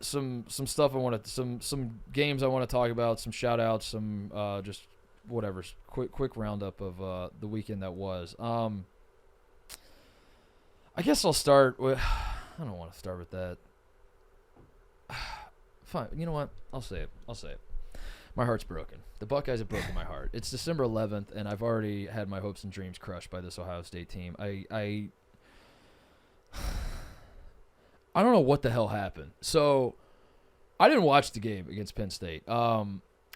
some stuff I want to some games I want to talk about, some shout outs, some just whatever, quick roundup of the weekend that was. I guess I'll start with. I don't want to start with that. Fine. You know what? I'll say it. My heart's broken. The Buckeyes have broken my heart. It's December 11th, and I've already had my hopes and dreams crushed by this Ohio State team. I don't know what the hell happened. So, I didn't watch the game against Penn State.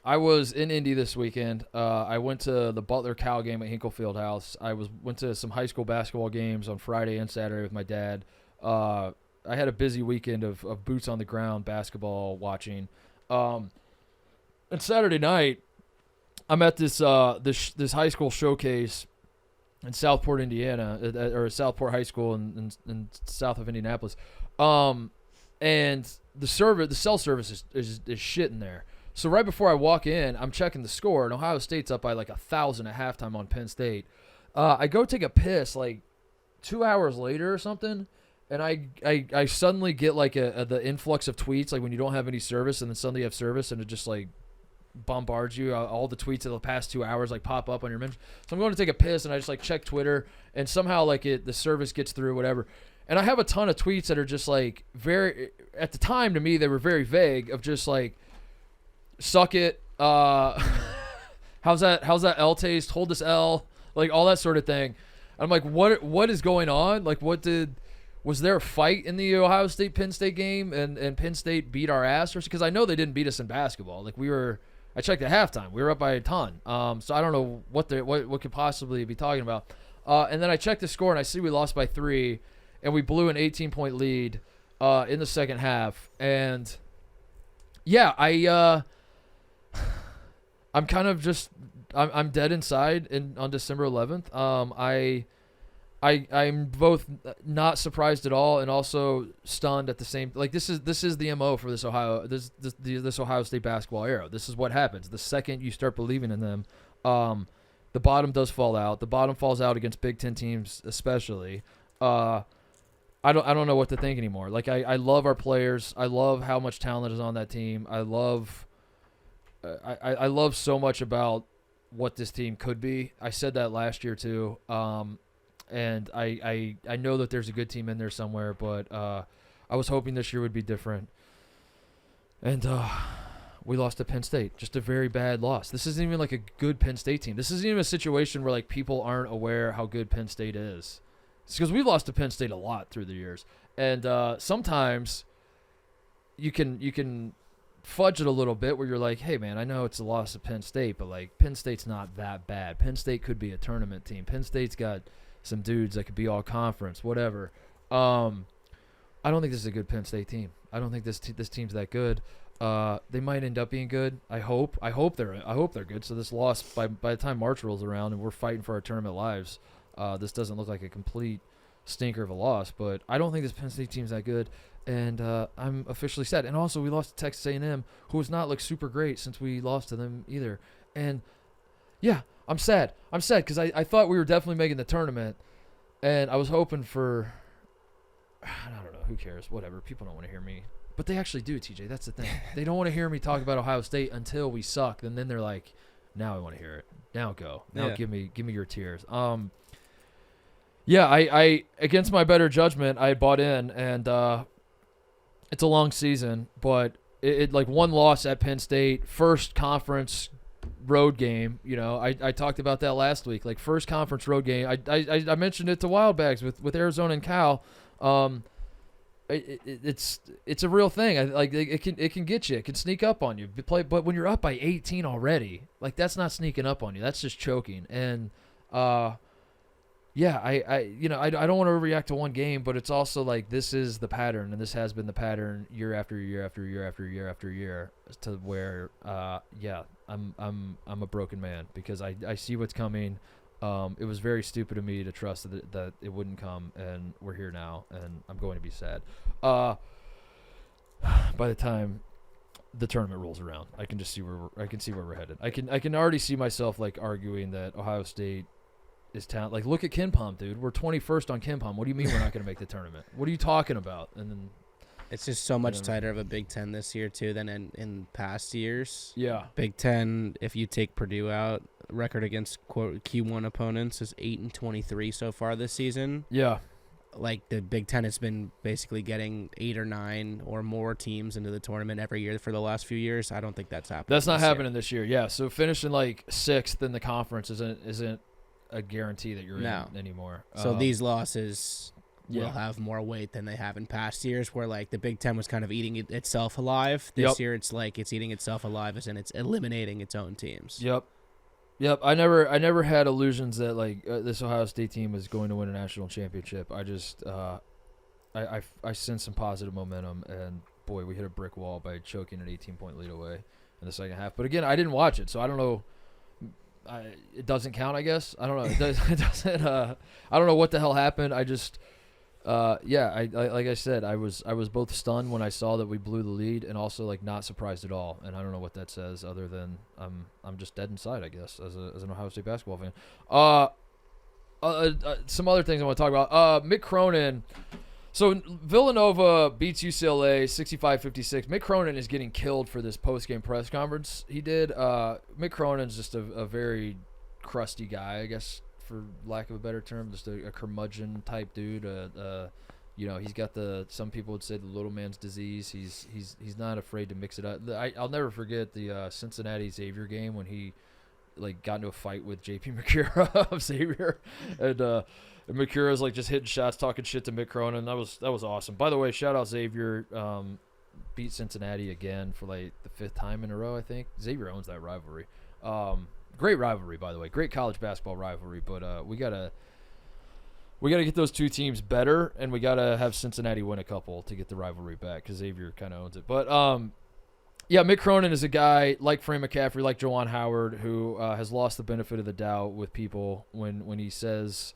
I was in Indy this weekend. I went to the Butler Cal game at Hinkle Fieldhouse. I went to some high school basketball games on Friday and Saturday with my dad. I had a busy weekend of boots on the ground basketball watching. And Saturday night, I'm at this high school showcase in Southport, Indiana, or Southport High School in south of Indianapolis. And the cell service is shit in there. So right before I walk in, I'm checking the score, and Ohio State's up by like 1,000 at halftime on Penn State. I go take a piss like 2 hours later or something, and I suddenly get like the influx of tweets, like when you don't have any service and then suddenly you have service, and it just like bombards you. All the tweets of the past 2 hours like pop up on your mention. So I'm going to take a piss, and I just like check Twitter, and somehow like the service gets through, whatever. And I have a ton of tweets that are just like very, at the time to me, they were very vague, of just like, suck it. How's that L taste? Hold this L. like all that sort of thing. I'm like, what is going on? Like, was there a fight in the Ohio State Penn State game and Penn State beat our ass? Because I know they didn't beat us in basketball. Like I checked at halftime, we were up by a ton. So I don't know what could possibly be talking about. And then I checked the score and I see we lost by 3, and we blew an 18-point lead in the second half. And yeah, I'm kind of just I'm dead inside on December 11th. I'm both not surprised at all and also stunned at the same. Like this is the MO for this Ohio State basketball era. This is what happens the second you start believing in them. The bottom does fall out. The bottom falls out against Big Ten teams, especially. I don't know what to think anymore. Like I love our players. I love how much talent is on that team. I love so much about what this team could be. I said that last year too. And I know that there's a good team in there somewhere, but I was hoping this year would be different. And we lost to Penn State. Just a very bad loss. This isn't even like a good Penn State team. This isn't even a situation where like people aren't aware how good Penn State is. It's because we've lost to Penn State a lot through the years. And sometimes you can fudge it a little bit where you're like, hey, man, I know it's a loss to Penn State, but like Penn State's not that bad. Penn State could be a tournament team. Penn State's got some dudes that could be all conference, whatever. I don't think this is a good Penn State team. I don't think this team's that good. They might end up being good. I hope they're good. So this loss by the time March rolls around and we're fighting for our tournament lives, this doesn't look like a complete stinker of a loss. But I don't think this Penn State team's that good, and I'm officially sad. And also we lost to Texas A&M, who has not looked super great since we lost to them either. And yeah. I'm sad because I thought we were definitely making the tournament, and I was hoping for – I don't know. Who cares? Whatever. People don't want to hear me. But they actually do, TJ. That's the thing. They don't want to hear me talk about Ohio State until we suck, and then they're like, now I want to hear it. Now go. Now give me your tears. Yeah, I against my better judgment, I bought in, and it's a long season, but it like one loss at Penn State, first conference road game. You know, I talked about that last week. Like first conference road game. I mentioned it to Wildbags with Arizona and Cal. It's a real thing. It can get you. It can sneak up on you. But when you're up by 18 already, like that's not sneaking up on you. That's just choking. And yeah, I don't want to overreact to one game, but it's also like this is the pattern, and this has been the pattern year after year after year after year after year, to where yeah, I'm a broken man because I see what's coming. It was very stupid of me to trust that it wouldn't come, and we're here now, and I'm going to be sad. By the time the tournament rolls around, I can see where we're headed. I can already see myself like arguing that Ohio State is talent. Like, look at KenPom, dude. We're 21st on KenPom. What do you mean we're not going to make the tournament? What are you talking about? And then it's just so much tighter of a Big Ten this year too than in past years. Yeah, Big Ten. If you take Purdue out, record against quote Q1 opponents is 8-23 so far this season. Yeah, like the Big Ten has been basically getting 8 or 9 or more teams into the tournament every year for the last few years. I don't think that's happening. That's not happening this year. Yeah, so finishing like 6th in the conference isn't a guarantee that you're in anymore. So these losses will have more weight than they have in past years, where like the Big Ten was kind of eating itself alive. This year it's like it's eating itself alive as in it's eliminating its own teams. Yep. I never had illusions that like this Ohio State team was going to win a national championship. I just I sensed some positive momentum, and boy, we hit a brick wall by choking an 18-point lead away in the second half. But again, I didn't watch it, so I don't know. It doesn't count, I guess. I don't know. It doesn't. I don't know what the hell happened. I just, I like I said, I was both stunned when I saw that we blew the lead, and also like not surprised at all. And I don't know what that says, other than I'm just dead inside, I guess, as an Ohio State basketball fan. Some other things I want to talk about. Mick Cronin. So Villanova beats UCLA 65-56. Mick Cronin is getting killed for this post-game press conference he did. Mick Cronin's just a very crusty guy, I guess, for lack of a better term, just a curmudgeon type dude. He's got some people would say the little man's disease. He's not afraid to mix it up. I'll never forget the Cincinnati Xavier game when he like got into a fight with JP Macura of Xavier, and Macura's like just hitting shots, talking shit to Mick Cronin. That was awesome. By the way, shout out Xavier. Beat Cincinnati again for like the 5th time in a row, I think. Xavier owns that rivalry. Great rivalry, by the way. Great college basketball rivalry, but we gotta get those two teams better, and we gotta have Cincinnati win a couple to get the rivalry back because Xavier kind of owns it. But yeah, Mick Cronin is a guy like Frank McCaffrey, like Juwan Howard, who has lost the benefit of the doubt with people when he says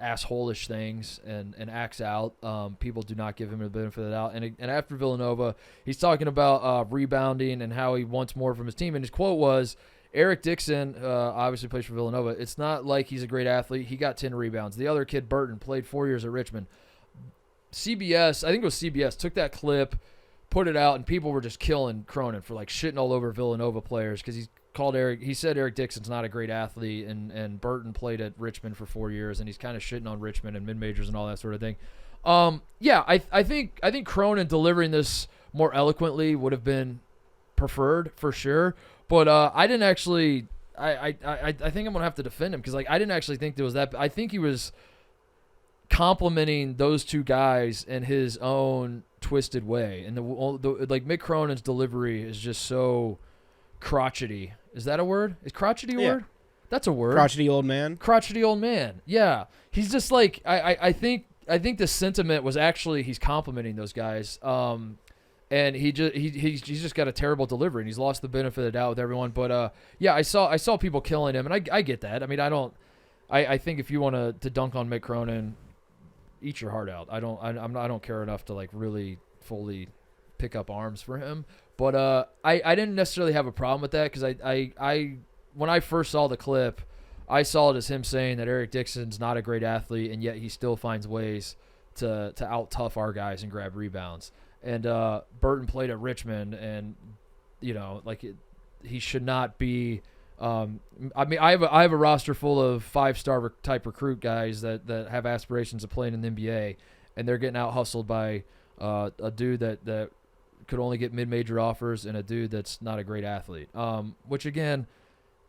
asshole-ish things and acts out. People do not give him the benefit of the doubt. And after Villanova, he's talking about rebounding and how he wants more from his team. And his quote was, Eric Dixon obviously plays for Villanova. It's not like he's a great athlete. He got 10 rebounds. The other kid, Burton, played 4 years at Richmond. CBS, I think it was CBS, took that clip, put it out, and people were just killing Cronin for like shitting all over Villanova players because he said Eric Dixon's not a great athlete, and Burton played at Richmond for 4 years, and he's kind of shitting on Richmond and mid-majors and all that sort of thing. Yeah, I think Cronin delivering this more eloquently would have been preferred for sure, but I didn't actually. I think I'm gonna have to defend him because like I didn't actually think there was that. I think he was complimenting those two guys in his own twisted way, and the like Mick Cronin's delivery is just so crotchety. Is that a word? Is crotchety a word? That's a word. Crotchety old man. Crotchety old man. Yeah. He's just like I think the sentiment was actually he's complimenting those guys. And he's just got a terrible delivery and he's lost the benefit of the doubt with everyone. But yeah, I saw people killing him, and I get that. I mean, I think if you want to dunk on Mick Cronin, eat your heart out. I don't care enough to like really fully pick up arms for him. But I didn't necessarily have a problem with that because I when I first saw the clip, I saw it as him saying that Eric Dixon's not a great athlete, and yet he still finds ways to out-tough our guys and grab rebounds. And Burton played at Richmond, and you know, like he should not be. I mean, I have a roster full of 5-star type recruit guys that have aspirations of playing in the NBA, and they're getting out hustled by a dude that could only get mid-major offers and a dude that's not a great athlete. Which again,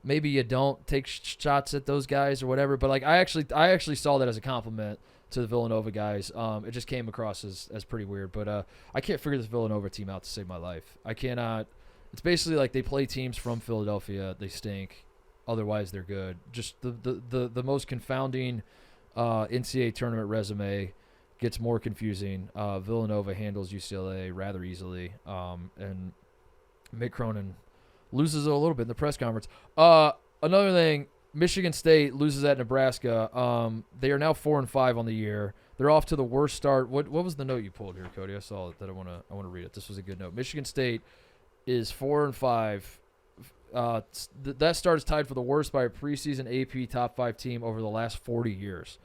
maybe you don't take shots at those guys or whatever, but like I actually saw that as a compliment to the Villanova guys. It just came across as pretty weird, but I can't figure this Villanova team out to save my life. I cannot. It's basically like they play teams from Philadelphia, they stink, otherwise they're good. Just the most confounding NCAA tournament resume gets more confusing. Villanova handles UCLA rather easily, and Mick Cronin loses it a little bit in the press conference. Another thing, Michigan State loses at Nebraska. They are now 4-5 on the year. They're off to the worst start. What was the note you pulled here, Cody? I saw it that I want to read it. This was a good note. Michigan State is 4-5. That start is tied for the worst by a preseason AP top 5 team over the last 40 years.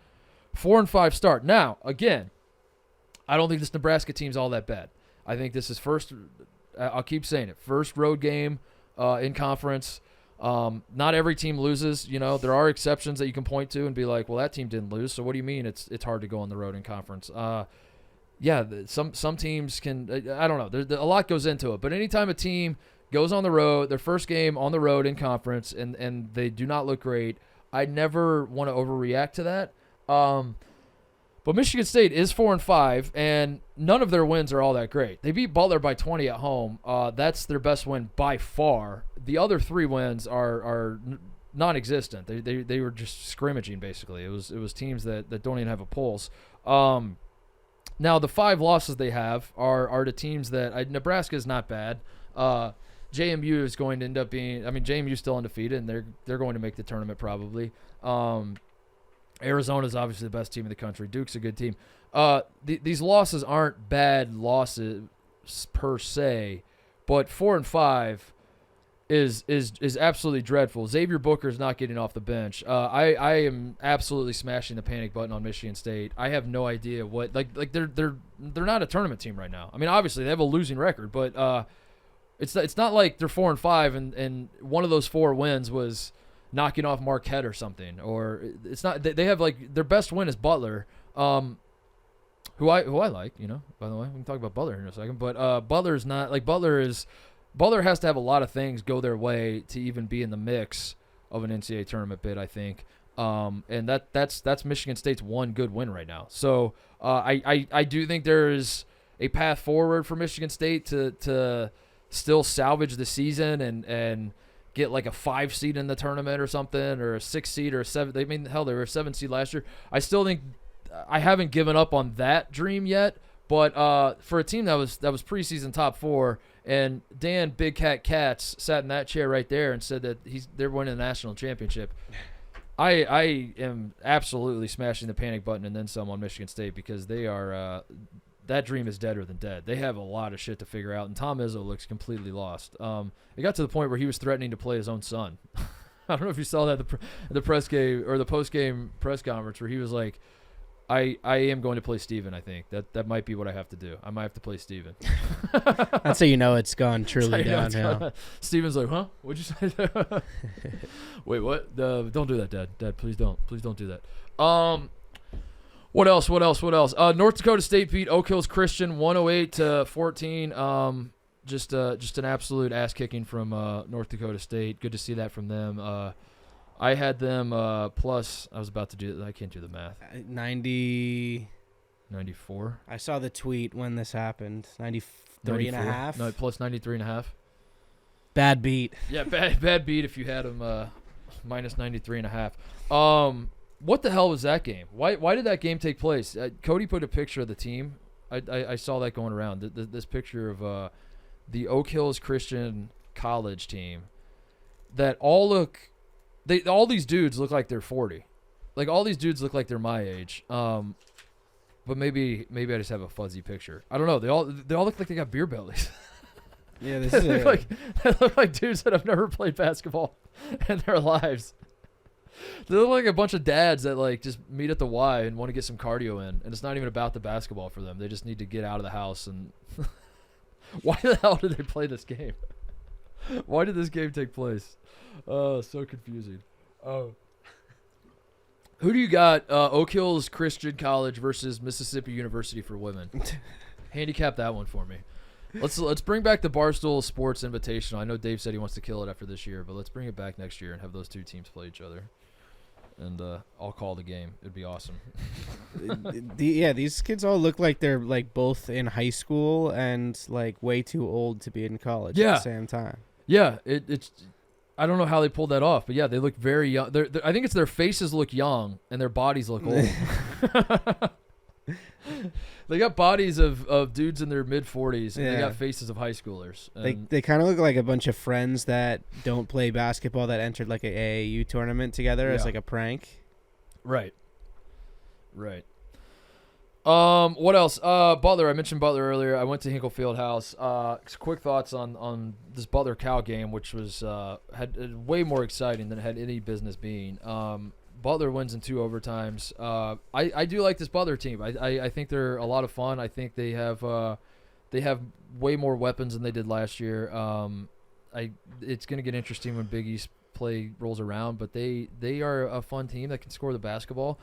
4-5 start. Now, again, I don't think this Nebraska team's all that bad. I think this is first. I'll keep saying it. First road game in conference. Not every team loses. You know, there are exceptions that you can point to and be like, well, that team didn't lose. So what do you mean it's hard to go on the road in conference? Yeah, some teams can. I don't know. A lot goes into it. But anytime a team goes on the road, their first game on the road in conference, and they do not look great, I never want to overreact to that. But Michigan State is 4-5, and none of their wins are all that great. They beat Butler by 20 at home. That's their best win by far. The other 3 wins are non-existent. They were just scrimmaging basically. It was teams that don't even have a pulse. Now the 5 losses they have are to teams that Nebraska is not bad. JMU is going to end up being. I mean, JMU is still undefeated, and they're going to make the tournament probably. Arizona is obviously the best team in the country. Duke's a good team. These losses aren't bad losses per se, but 4-5 is absolutely dreadful. Xavier Booker is not getting off the bench. I am absolutely smashing the panic button on Michigan State. I have no idea what like they're not a tournament team right now. I mean, obviously they have a losing record, but it's not like they're 4-5 and one of those 4 wins was knocking off Marquette or something, or it's not. They have like their best win is Butler, who I like. You know, by the way, we can talk about Butler in a second. But Butler is not like Butler is Butler has to have a lot of things go their way to even be in the mix of an NCAA tournament bid, I think. And that's Michigan State's one good win right now. So I do think there is a path forward for Michigan State to still salvage the season and get like a 5 seed in the tournament or something, or a 6 seed or a 7. I mean, hell, they were a 7 seed last year. I still think I haven't given up on that dream yet. But for a team that was preseason top 4, and Dan Big Cat Katz sat in that chair right there and said that they're winning the national championship. I am absolutely smashing the panic button and then some on Michigan State, because they are that dream is deader than dead. They have a lot of shit to figure out, and Tom Izzo looks completely lost. It got to the point where he was threatening to play his own son. I don't know if you saw that the press game or the post game press conference where he was like, I am going to play Steven, I think. That might be what I have to do. I might have to play Steven. That's how you know it's gone truly downhill. Steven's like, huh? What'd you say? Wait, what? Don't do that, Dad. Dad, please don't. Please don't do that. What else? North Dakota State beat Oak Hills Christian 108-14. Just an absolute ass kicking from North Dakota State. Good to see that from them. I had them plus. I was about to do. I can't do the math. 94. I saw the tweet when this happened. 93 and a half. No, plus 93 and a half. Bad beat. Yeah, bad beat if you had them minus 93 and a half. What the hell was that game? Why did that game take place? Cody put a picture of the team. I saw that going around. This picture of the Oak Hills Christian College team that all look. All these dudes look like they're 40. Like, all these dudes look like they're my age. But maybe I just have a fuzzy picture. I don't know. They all look like they got beer bellies. Yeah, they look like dudes that have never played basketball in their lives. They look like a bunch of dads that like just meet at the Y and want to get some cardio in, and it's not even about the basketball for them. They just need to get out of the house. And why the hell did they play this game? Why did this game take place? So confusing. Who do you got? Oak Hills Christian College versus Mississippi University for women. Handicap that one for me. Let's bring back the Barstool Sports Invitational. I know Dave said he wants to kill it after this year, but let's bring it back next year and have those two teams play each other. And I'll call the game. It'd be awesome. These kids all look like they're like both in high school and like way too old to be in college at the same time. Yeah, it's. I don't know how they pulled that off, but yeah, they look very young. I think it's their faces look young and their bodies look old. They got bodies of dudes in their mid-40s, and they got faces of high schoolers. They kind of look like a bunch of friends that don't play basketball that entered like an AAU tournament together as like a prank. Right. What else? Butler. I mentioned Butler earlier. I went to Hinkle Fieldhouse. Quick thoughts on this Butler Cal game, which was had way more exciting than it had any business being. Butler wins in 2 overtimes. I do like this Butler team. I think they're a lot of fun. I think they have way more weapons than they did last year. It's going to get interesting when Big East play rolls around, but they are a fun team that can score the basketball.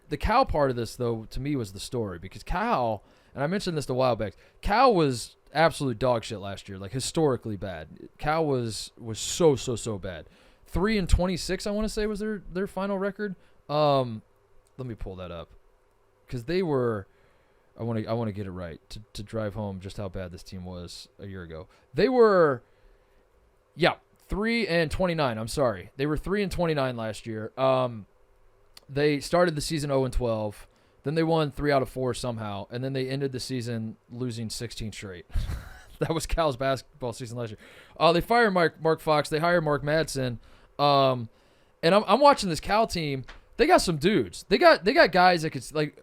The Cal part of this, though, to me was the story, because Cal, and I mentioned this to Wildbags, Cal was absolute dog shit last year, like historically bad. Cal was so bad. 3-26, I want to say, was their final record. Let me pull that up, because they were. I want to get it right to drive home just how bad this team was a year ago. They were, 3-29. I'm sorry, they were 3-29 last year. They started the season 0-12, then they won 3 out of 4 somehow, and then they ended the season losing 16 straight. That was Cal's basketball season last year. They fired Mark Fox. They hired Mark Madsen. And I'm watching this Cal team. They got some dudes. They got guys that could, like,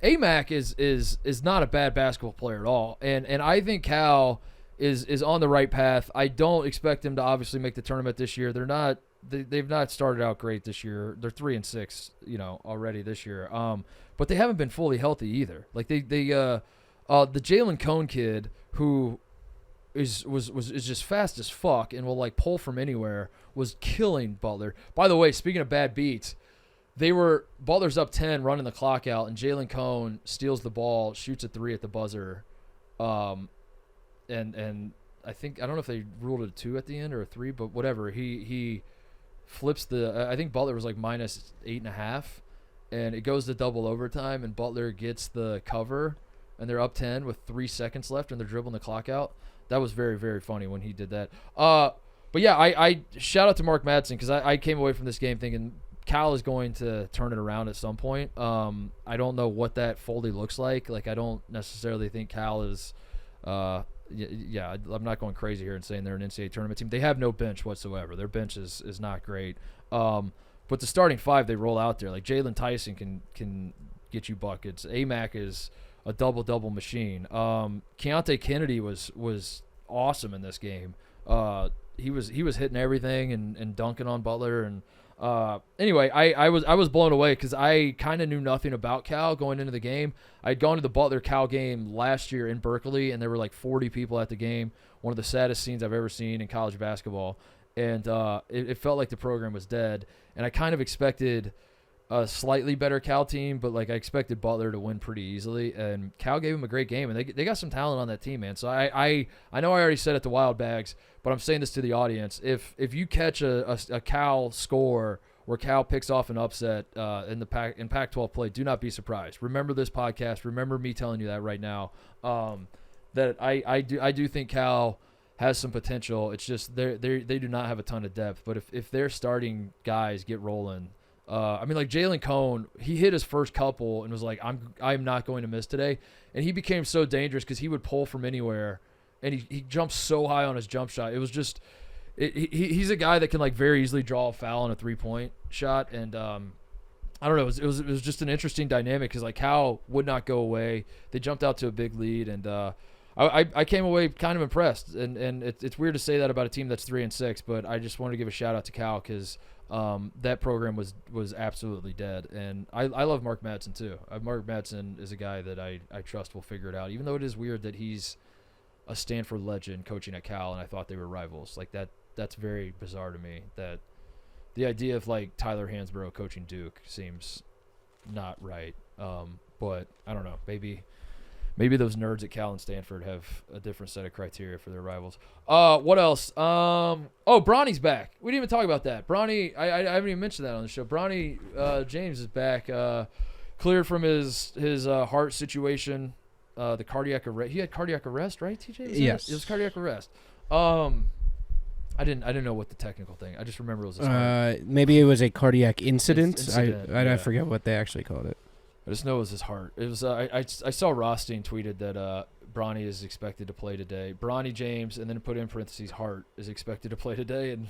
Amac is not a bad basketball player at all. And I think Cal is on the right path. I don't expect them to obviously make the tournament this year. They've not started out great this year. They're 3-6, already this year. But they haven't been fully healthy either. Like the Jalen Cone kid, who is just fast as fuck and will like pull from anywhere, was killing Butler. By the way, speaking of bad beats, Butler's up 10, running the clock out, and Jalen Cone steals the ball, shoots a 3 at the buzzer, and I don't know if they ruled it a 2 at the end or a 3, but whatever. He flips I think Butler was like minus 8.5, and it goes to double overtime, and Butler gets the cover, and they're up 10 with 3 seconds left, and they're dribbling the clock out. That was very, very funny when he did that. But yeah, I shout out to Mark Madsen, because I came away from this game thinking Cal is going to turn it around at some point. I don't know what that fully looks like. Like, I don't necessarily think Cal is I'm not going crazy here and saying they're an NCAA tournament team. They have no bench whatsoever. Their bench is not great. But the starting 5 they roll out there, like Jalen Tyson can get you buckets. Amac is a double machine. Keontae Kennedy was awesome in this game. He was hitting everything and dunking on Butler. And anyway, I was blown away because I kind of knew nothing about Cal going into the game. I'd gone to the Butler Cal game last year in Berkeley, and there were like 40 people at the game. One of the saddest scenes I've ever seen in college basketball. And it felt like the program was dead. And I kind of expected a slightly better Cal team, but like I expected Butler to win pretty easily. And Cal gave them a great game, and they got some talent on that team, man. So I know I already said it to Wildbags, but I'm saying this to the audience. If you catch a Cal score where Cal picks off an upset in Pac-12 play, do not be surprised. Remember this podcast. Remember me telling you that right now. That I do think Cal has some potential. It's just they do not have a ton of depth. But if their starting guys get rolling, I mean, like Jalen Cone, he hit his first couple and was like, I'm not going to miss today. And he became so dangerous because he would pull from anywhere, and he jumps so high on his jump shot. It was just he's a guy that can like very easily draw a foul on a 3-point shot. And I don't know, it was just an interesting dynamic because like Cal would not go away. They jumped out to a big lead, and I came away kind of impressed. And it's weird to say that about a team that's 3-6, but I just wanted to give a shout out to Cal because that program was absolutely dead. And I love Mark Madsen too. Mark Madsen is a guy that I trust will figure it out, even though it is weird that he's a Stanford legend coaching at Cal, and I thought they were rivals. Like that's very bizarre to me. That the idea of like Tyler Hansbrough coaching Duke seems not right. But I don't know. Maybe those nerds at Cal and Stanford have a different set of criteria for their rivals. What else? Bronny's back. We didn't even talk about that. Bronny, I haven't even mentioned that on the show. Bronny James is back, cleared from his heart situation, the cardiac arrest. He had cardiac arrest, right, TJ? Yes. It was cardiac arrest. I didn't know what the technical thing. I just remember it was his heart. Maybe it was a cardiac incident. I forget what they actually called it. I just know it was his heart. It was. I saw Rothstein tweeted that Bronny is expected to play today. Bronny James, and then put in parentheses, Hart is expected to play today, and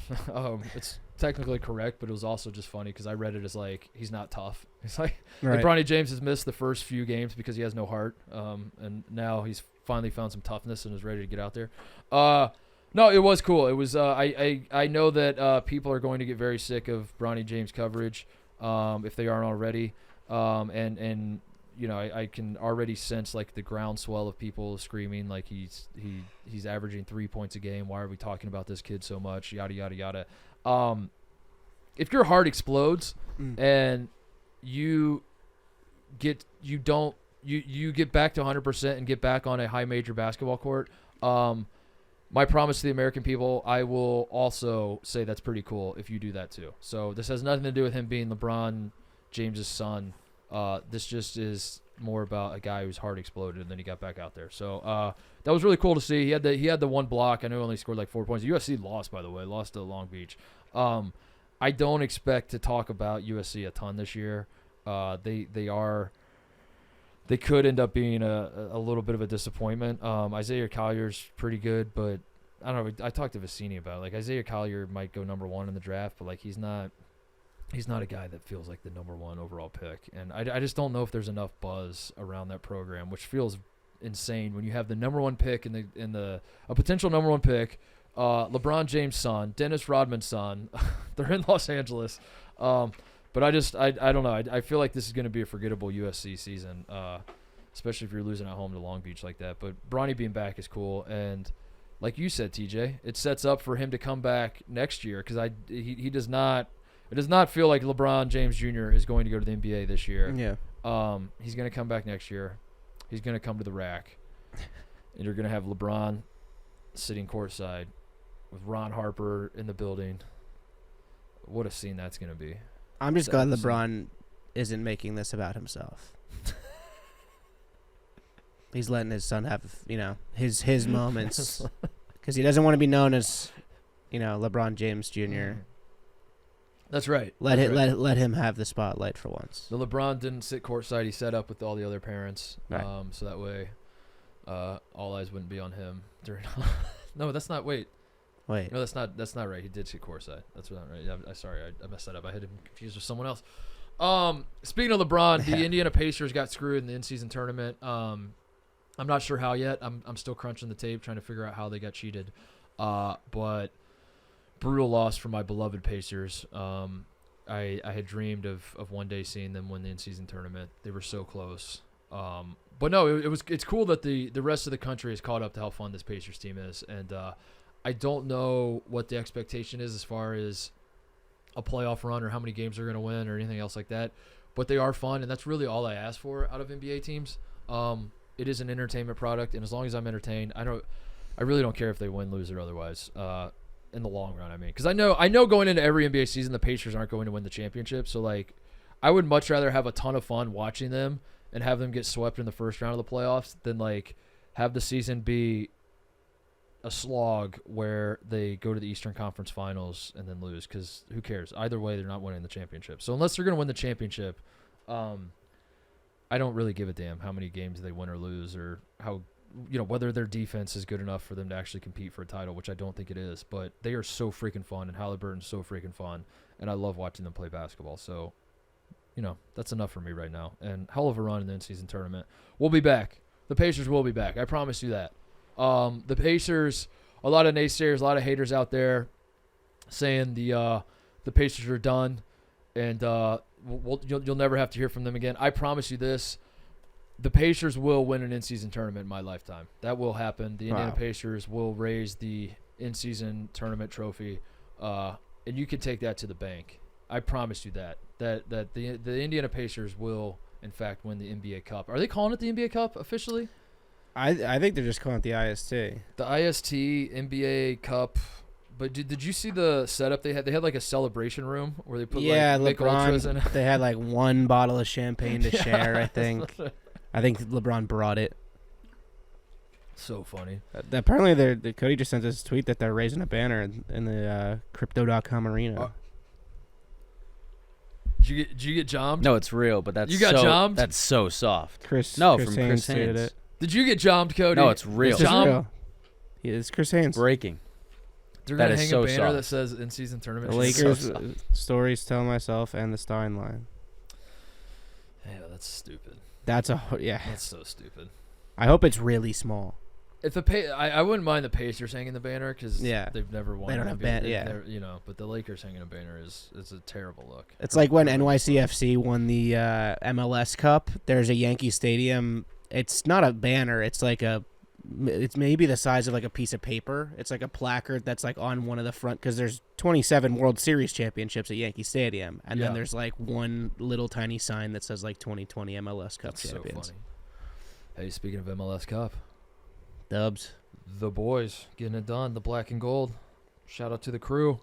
it's technically correct, but it was also just funny because I read it as like he's not tough. It's like Bronny James has missed the first few games because he has no heart, and now he's finally found some toughness and is ready to get out there. No, it was cool. It was. I know that people are going to get very sick of Bronny James coverage if they aren't already. And you know, I can already sense like the groundswell of people screaming like he's averaging 3 points a game. Why are we talking about this kid so much? Yada yada yada. If your heart explodes and you get back to 100% and get back on a high major basketball court, my promise to the American people, I will also say that's pretty cool if you do that too. So this has nothing to do with him being LeBron James's son. This just is more about a guy whose heart exploded and then he got back out there. So that was really cool to see. He had the one block. I know he only scored like 4 points. USC lost, by the way, lost to Long Beach. I don't expect to talk about USC a ton this year. They could end up being a little bit of a disappointment. Isaiah Collier's pretty good, but I don't know. I talked to Vicini about it. Like Isaiah Collier might go number 1 in the draft, but like he's not a guy that feels like the number 1 overall pick. And I just don't know if there's enough buzz around that program, which feels insane when you have the number 1 pick a potential number 1 pick, LeBron James' son, Dennis Rodman's son. They're in Los Angeles. But I don't know. I feel like this is going to be a forgettable USC season, especially if you're losing at home to Long Beach like that. But Bronny being back is cool. And like you said, TJ, it sets up for him to come back next year because he does not – it does not feel like LeBron James Jr. is going to go to the NBA this year. Yeah. He's going to come back next year. He's going to come to the rack. And you're going to have LeBron sitting courtside with Ron Harper in the building. What a scene that's going to be. I'm just glad LeBron isn't making this about himself. He's letting his son have, his moments. Because he doesn't want to be known as, LeBron James Jr. That's right. Let him have the spotlight for once. The LeBron didn't sit courtside. He sat up with all the other parents. Right. So that way all eyes wouldn't be on him during. No, that's not. Wait. No, that's not right. He did sit courtside. That's not right. I'm sorry. I messed that up. I had him confused with someone else. Speaking of LeBron, the Indiana Pacers got screwed in the in-season tournament. I'm not sure how yet. I'm still crunching the tape, trying to figure out how they got cheated. But brutal loss for my beloved Pacers. I had dreamed of one day seeing them win the in-season tournament. They were so close. But no, it's cool that the rest of the country has caught up to how fun this Pacers team is. And I don't know what the expectation is as far as a playoff run or how many games they're going to win or anything else like that. But they are fun, and that's really all I ask for out of NBA teams. It is an entertainment product, and as long as I'm entertained, I really don't care if they win, lose, or otherwise. In the long run, I mean, because I know going into every NBA season, the Pacers aren't going to win the championship. So like, I would much rather have a ton of fun watching them and have them get swept in the first round of the playoffs than like have the season be a slog where they go to the Eastern Conference Finals and then lose. Because who cares? Either way, they're not winning the championship. So unless they're going to win the championship, I don't really give a damn how many games they win or lose or how. Whether their defense is good enough for them to actually compete for a title, which I don't think it is, but they are so freaking fun, and Halliburton's so freaking fun, and I love watching them play basketball. So, that's enough for me right now. And hell of a run in the in-season tournament. We'll be back. The Pacers will be back. I promise you that. The Pacers, a lot of naysayers, a lot of haters out there saying the Pacers are done, and you'll never have to hear from them again. I promise you this. The Pacers will win an in-season tournament in my lifetime. That will happen. The Indiana Pacers will raise the in-season tournament trophy, and you can take that to the bank. I promise you that the Indiana Pacers will, in fact, win the NBA Cup. Are they calling it the NBA Cup officially? I think they're just calling it the IST. The IST NBA Cup. But did you see the setup they had? They had like a celebration room where they put like Ultras in it. They had like one bottle of champagne to share, I think. I think LeBron brought it. So funny. Apparently, Cody just sent us a tweet that they're raising a banner in the Crypto.com arena. Did you get jommed? No, it's real, but you got jommed? That's so soft. Chris Chris Haynes Haynes. it. Did you get jommed, Cody? No, it's real. It's real. Yeah, it's Chris Haynes. Breaking. They're going to hang so a banner soft. that says in-season tournament. The Lakers stories tell myself and the Stein line. Yeah, that's stupid. That's so stupid. I hope it's really small. If I wouldn't mind the Pacers hanging the banner because they've never won. They don't have banner. But the Lakers hanging a banner is a terrible look. It's like when NYCFC won the MLS Cup. There's a Yankee Stadium. It's not a banner. It's like it's maybe the size of like a piece of paper. It's like a placard that's like on one of the front because there's 27 World Series championships at Yankee Stadium, and then there's like one little tiny sign that says like 2020 MLS Cup champions. So funny. Hey, speaking of MLS Cup, Dubs, the boys getting it done. The black and gold. Shout out to the crew,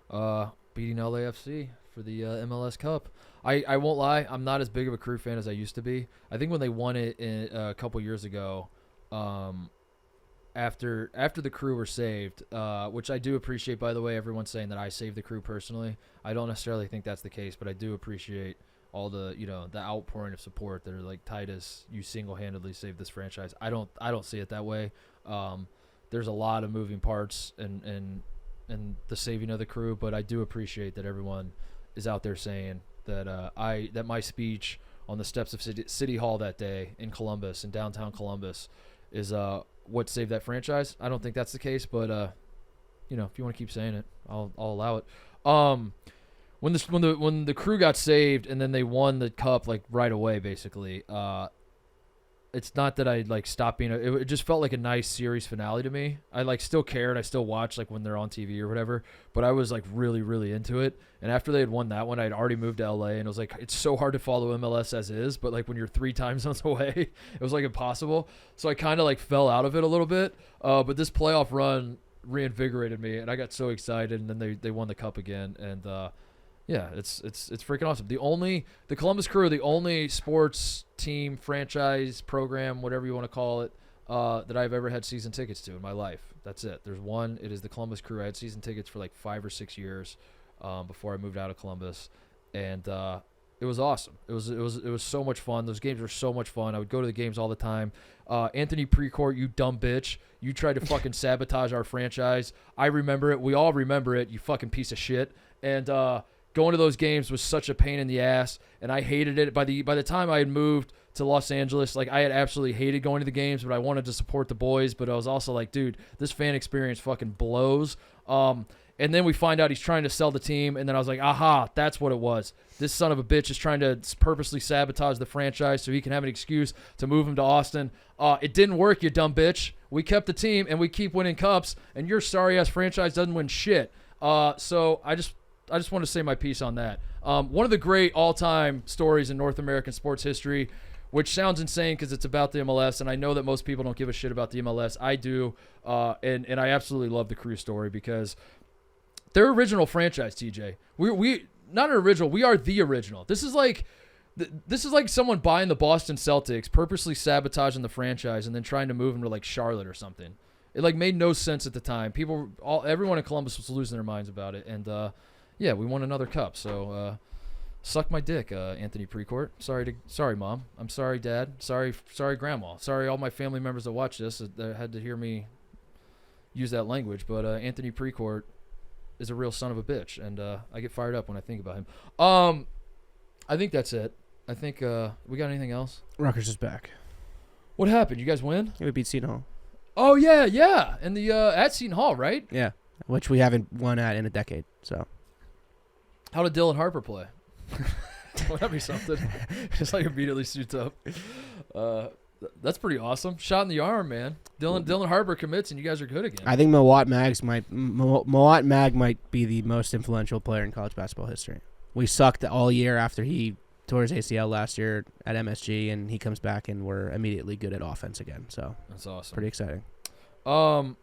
beating LAFC for the MLS Cup. I won't lie, I'm not as big of a crew fan as I used to be. I think when they won it a couple years ago. After the crew were saved, which I do appreciate, by the way, everyone's saying that I saved the crew personally. I don't necessarily think that's the case, but I do appreciate all the the outpouring of support that are like, Titus, you single-handedly saved this franchise. I don't see it that way. There's a lot of moving parts and the saving of the crew, but I do appreciate that everyone is out there saying that that my speech on the steps of City Hall that day in Columbus, in downtown Columbus, is what saved that franchise. I don't think that's the case, but if you want to keep saying it, I'll allow it. When the crew got saved and then they won the cup like right away, basically, it's not that I like stopped being it just felt like a nice series finale to me. I like still cared. I still watch like when they're on TV or whatever, but I was like really, really into it. And after they had won that one, I'd already moved to LA, and it was like, it's so hard to follow MLS as is, but like when you're 3 time zones away, it was like impossible. So I kind of like fell out of it a little bit. But this playoff run reinvigorated me, and I got so excited, and then they won the cup again. And, yeah, it's freaking awesome. The Columbus Crew, the only sports team, franchise, program, whatever you want to call it, that I've ever had season tickets to in my life. That's it. There's one. It is the Columbus Crew. I had season tickets for like 5 or 6 years before I moved out of Columbus, and it was awesome. It was so much fun. Those games were so much fun. I would go to the games all the time. Anthony Precourt, you dumb bitch. You tried to fucking sabotage our franchise. I remember it. We all remember it. You fucking piece of shit. And going to those games was such a pain in the ass, and I hated it. By the time I had moved to Los Angeles, like I had absolutely hated going to the games, but I wanted to support the boys. But I was also like, dude, this fan experience fucking blows. And then we find out he's trying to sell the team, and then I was like, aha, that's what it was. This son of a bitch is trying to purposely sabotage the franchise so he can have an excuse to move him to Austin. It didn't work, you dumb bitch. We kept the team, and we keep winning cups, and your sorry-ass franchise doesn't win shit. So I just want to say my piece on that. One of the great all-time stories in North American sports history, which sounds insane because it's about the MLS, and I know that most people don't give a shit about the MLS. I do, and I absolutely love the Crew story because their original franchise, TJ. We not an original. We are the original. This is like someone buying the Boston Celtics, purposely sabotaging the franchise, and then trying to move them to like Charlotte or something. It like made no sense at the time. Everyone in Columbus was losing their minds about it, and yeah, we won another cup. So suck my dick, Anthony Precourt. Sorry, Mom. I'm sorry, Dad. Sorry, Grandma. Sorry, all my family members that watch this that had to hear me use that language. But Anthony Precourt is a real son of a bitch, and I get fired up when I think about him. I think that's it. I think we got anything else? Rutgers is back. What happened? You guys win? We beat Seton Hall. Oh yeah, and the at Seton Hall, right? Yeah, which we haven't won at in a decade. So, how did Dylan Harper play? Would that be something? Just like immediately suits up. That's pretty awesome. Shot in the arm, man. Dylan Harper commits, and you guys are good again. I think Mawat Mag might be the most influential player in college basketball history. We sucked all year after he tore his ACL last year at MSG, and he comes back, and we're immediately good at offense again. So that's awesome. Pretty exciting. I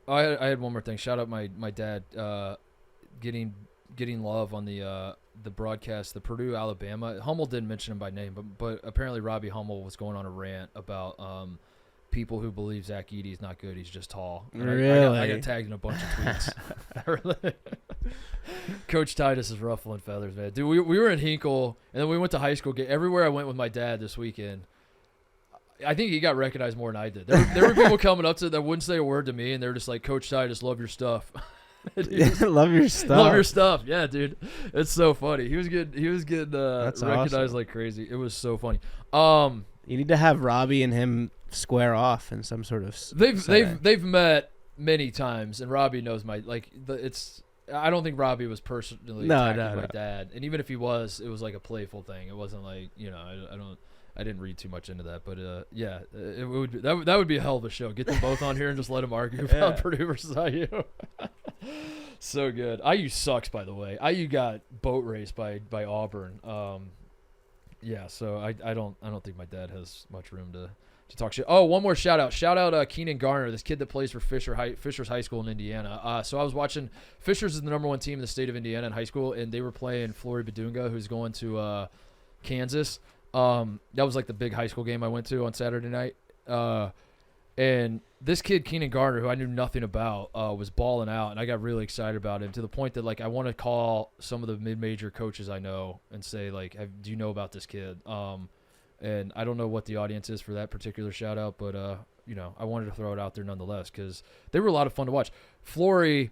had one more thing. Shout out my dad getting love on the broadcast, the Purdue Alabama. Hummel didn't mention him by name, but apparently Robbie Hummel was going on a rant about people who believe Zach Edey's not good. He's just tall. And really? I got tagged in a bunch of tweets. Coach Titus is ruffling feathers, man. Dude, we were in Hinkle, and then we went to high school. Everywhere I went with my dad this weekend, I think he got recognized more than I did. There were people coming up to that wouldn't say a word to me, and they were just like, Coach Titus, love your stuff. Love your stuff. Love your stuff. Yeah, dude. It's so funny. He was getting recognized awesome. Like crazy. It was so funny. You need to have Robbie and him square off in some sort of they've met many times, and Robbie knows I don't think Robbie was personally attacking my dad, and even if he was, it was like a playful thing. It wasn't like, I didn't read too much into that, but yeah, it would be, that would be a hell of a show. Get them both on here and just let them argue about Purdue versus IU. So good. IU sucks, by the way. IU got boat raced by Auburn. Yeah, so I don't think my dad has much room to talk shit. Oh, one more shout out. Shout out Keenan Garner, this kid that plays for Fisher's High School in Indiana. So I was watching. Fisher's is the #1 team in the state of Indiana in high school, and they were playing Flory Badunga, who's going to Kansas. That was like the big high school game I went to on Saturday night. And this kid, Keenan Garner, who I knew nothing about, was balling out, and I got really excited about him to the point that like I want to call some of the mid-major coaches I know and say like, do you know about this kid? And I don't know what the audience is for that particular shout out, but I wanted to throw it out there nonetheless because they were a lot of fun to watch. Flory,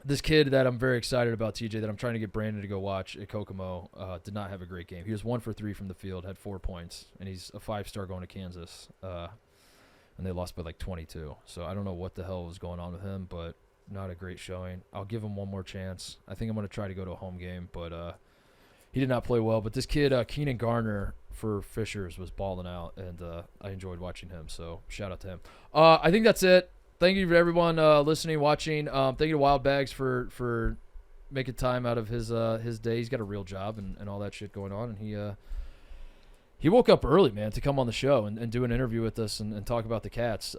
this kid that I'm very excited about, TJ, that I'm trying to get Brandon to go watch at Kokomo, did not have a great game. He was 1 for 3 from the field, had 4 points, and he's a 5-star going to Kansas. And they lost by like 22. So I don't know what the hell was going on with him, but not a great showing. I'll give him one more chance. I think I'm going to try to go to a home game, but he did not play well. But this kid, Keenan Garner, for Fishers was balling out, and I enjoyed watching him. So shout out to him. I think that's it. Thank you for everyone listening, watching. Thank you to Wildbags for making time out of his day. He's got a real job and all that shit going on, and he woke up early, man, to come on the show and do an interview with us and talk about the Cats.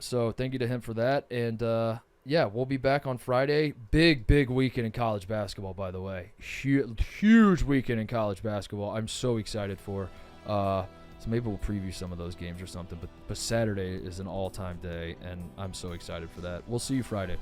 So thank you to him for that. And, yeah, we'll be back on Friday. Big weekend in college basketball, by the way. Huge weekend in college basketball. I'm so excited for. So maybe we'll preview some of those games or something. But Saturday is an all-time day, and I'm so excited for that. We'll see you Friday.